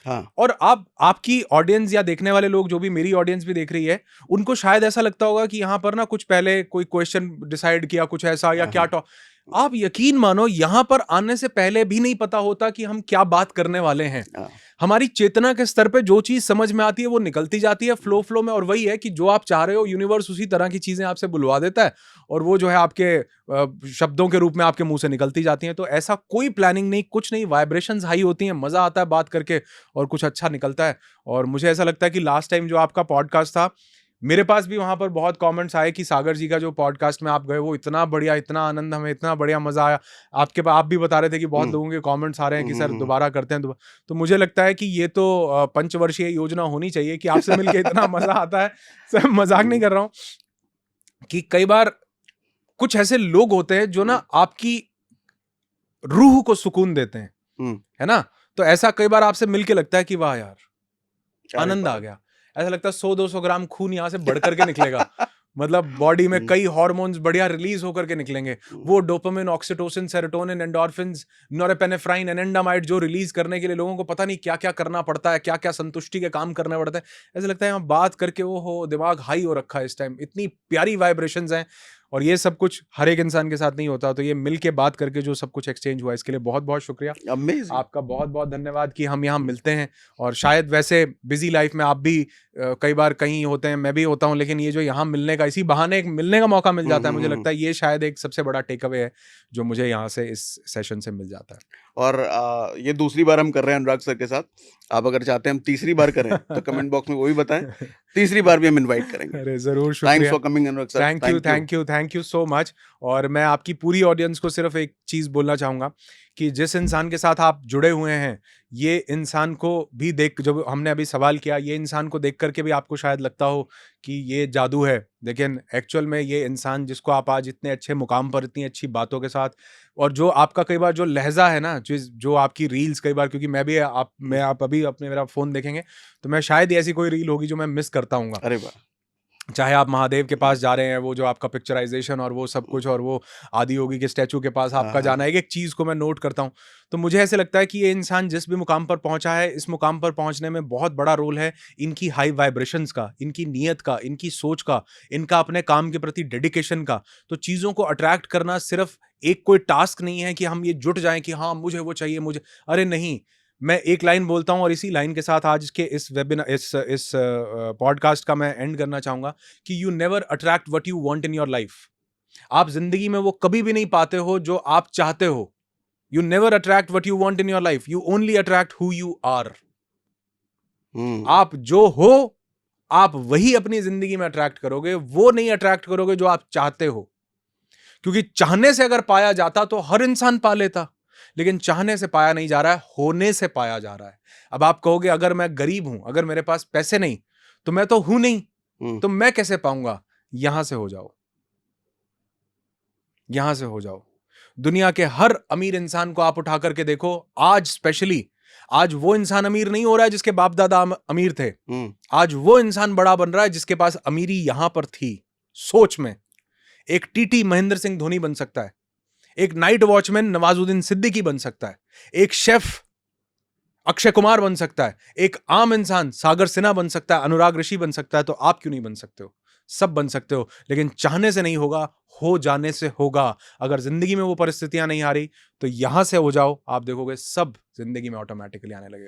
हाँ,
और आप आपकी ऑडियंस या देखने वाले लोग, जो भी मेरी ऑडियंस भी देख रही है, उनको शायद ऐसा लगता होगा कि यहाँ पर ना कुछ पहले कोई क्वेश्चन डिसाइड किया, कुछ ऐसा या
हाँ,
क्या
हाँ,
आप यकीन मानो, यहाँ पर आने से पहले भी नहीं पता होता कि हम क्या बात करने वाले हैं।
हाँ,
हमारी चेतना के स्तर पे जो चीज समझ में आती है वो निकलती जाती है फ्लो में, और वही है कि जो आप चाह रहे हो यूनिवर्स उसी तरह की चीजें आपसे बुलवा देता है, और वो जो है आपके शब्दों के रूप में आपके मुंह से निकलती जाती हैं। तो ऐसा कोई प्लानिंग नहीं, कुछ नहीं, वाइब्रेशंस हाई होती हैं, मजा आता है बात करके, और कुछ अच्छा निकलता है। और मुझे ऐसा लगता है कि लास्ट टाइम जो आपका पॉडकास्ट था, मेरे पास भी वहां पर बहुत कमेंट्स आए कि सागर जी का जो पॉडकास्ट में आप गए वो इतना बढ़िया, इतना आनंद, हमें इतना बढ़िया मजा आया। आपके पास आप भी बता रहे थे कि बहुत
हम्म,
लोगों के कमेंट्स आ रहे हैं कि सर
हम्म,
दोबारा करते हैं तो मुझे लगता है कि ये तो पंचवर्षीय योजना होनी चाहिए कि आपसे मिलके इतना मजा आता है। सर मजाक नहीं कर रहा हूँ, कि कई बार कुछ ऐसे लोग होते हैं जो ना आपकी रूह को सुकून देते हैं,
हम्म,
है ना? तो ऐसा कई बार आपसे मिलके लगता है कि वाह यार,
अरे
आनंद आ
बात।
गया। ऐसा लगता है 100-200 ग्राम खून यहाँ से बढ़ करके निकलेगा। मतलब बॉडी में
हम्म,
कई हार्मोन्स बढ़िया रिलीज होकर के निकलेंगे।
हम्म,
वो dopamine, oxytocin, serotonin, endorphins, norepinephrine, anandamide जो रिलीज करने के लिए लोगों को पता नहीं क्या-क्या करना पड़ता है, क्या-क्या संतुष्टि के काम करने पड़ते हैं। ऐसा लगता है यहाँ बात करके ओहो! दिमाग हाई हो रखा है इस टाइम। इतनी प्यारी वाइब्रेशंस हैं, और ये सब कुछ हर एक इंसान के साथ नहीं होता। तो ये मिल के बात करके जो सब कुछ एक्सचेंज हुआ, इसके लिए बहुत-बहुत शुक्रिया।
अमेजिंग।
आपका बहुत-बहुत धन्यवाद कि हम यहाँ मिलते हैं, और शायद वैसे बिज़ी लाइफ में आप भी कई बार कहीं होते हैं, मैं भी होता हूँ, लेकिन ये जो यहाँ मिलने का, इसी बहाने एक मिलने का मौका मिल जाता है, मुझे लगता है ये शायद एक सबसे बड़ा टेक अवे है, जो मुझे यहाँ से इस सेशन से मिल जाता है।
और ये दूसरी बार हम कर रहे हैं अनुराग सर के साथ। आप अगर चाहते हैं हम तीसरी बार करें तो कमेंट बॉक्स में वो भी बताएं। तीसरी बार भी हम इनवाइट करेंगे।
अरे ज़रूर,
थैंक्स
शुक्रिया।
For coming Anurag sir,
thank you,
thank you.
Thank you, thank you so much. और मैं आपकी पूरी ऑडियंस को सिर्फ एक चीज़ बोलना चाहूँगा कि जिस इंसान के साथ आप जुड़े हुए हैं, ये इंसान को भी देख, जब हमने अभी सवाल किया, ये इंसान को देख करके भी आपको शायद लगता हो कि ये जादू है, लेकिन एक्चुअल में ये इंसान जिसको आप आज इतने अच्छे मुकाम पर, इतनी अच्छी बातों के साथ, और जो आपका कई बार जो लहज़ा है ना, जो आपकी रील्स कई बार, क्योंकि आप अभी अपने मेरा फ़ोन देखेंगे, तो मैं शायद ही ऐसी कोई रील होगी जो मैं मिस करता हूँगा।
अरे वाह!
चाहे आप महादेव के पास जा रहे हैं, वो जो आपका पिक्चराइज़ेशन और वो सब कुछ, और वो आदि योगी के स्टैचू के पास
हाँ,
आपका
हाँ।
जाना, एक-एक चीज़ को मैं नोट करता हूँ। तो मुझे ऐसे लगता है कि ये इंसान जिस भी मुकाम पर पहुँचा है, इस मुकाम पर पहुँचने में बहुत बड़ा रोल है इनकी हाई वाइब्रेशंस का, इनकी नीयत का, इनकी सोच का, इनका अपने काम के प्रति डेडिकेशन का। तो चीज़ों को अट्रैक्ट करना सिर्फ़ एक कोई टास्क नहीं है कि हम ये जुट जाएँ कि हाँ, मुझे वो चाहिए, मुझे, अरे नहीं! मैं एक लाइन बोलता हूँ, और इसी लाइन के साथ आज के इस पॉडकास्ट का मैं एंड करना चाहूँगा कि you never attract what you want in your life. आप ज़िंदगी में वो कभी भी नहीं पाते हो जो आप चाहते हो। You never attract what you want in your life, you only attract who you are.
हुँ,
आप जो हो, आप वही अपनी ज़िंदगी में अट्रैक्ट करोगे, वो नहीं अट्रैक्ट करोगे जो आप चाहते हो। क्योंकि चाहने से अगर पाया जाता तो हर इंसान पा लेता, लेकिन चाहने से पाया नहीं जा रहा है, होने से पाया जा रहा है। अब आप कहोगे अगर मैं गरीब हूं, अगर मेरे पास पैसे नहीं, तो मैं तो हूं नहीं,
हुँ,
तो मैं कैसे पाऊंगा? यहां से हो जाओ, यहां से हो जाओ। दुनिया के हर अमीर इंसान को आप उठा करके देखो, आज स्पेशली, आज वो इंसान अमीर नहीं हो रहा है जिसके बाप दादा अमीर थे।
हुँ,
आज वो इंसान बड़ा बन रहा है जिसके पास अमीरी यहां पर थी। सोच में एक टीटी महेंद्र सिंह धोनी बन सकता है, एक नाइट वॉचमैन नवाजुद्दीन सिद्दीकी बन सकता है, एक शेफ अक्षय कुमार बन सकता है, एक आम इंसान सागर सिन्हा बन सकता है, अनुराग ऋषि बन सकता है। तो आप क्यों नहीं बन सकते हो? सब बन सकते हो, लेकिन चाहने से नहीं होगा, हो जाने से होगा। अगर जिंदगी में वो परिस्थितियां नहीं आ रही, तो यहां से हो जाओ, आप देखोगे सब जिंदगी में ऑटोमेटिकली आने लगेगा।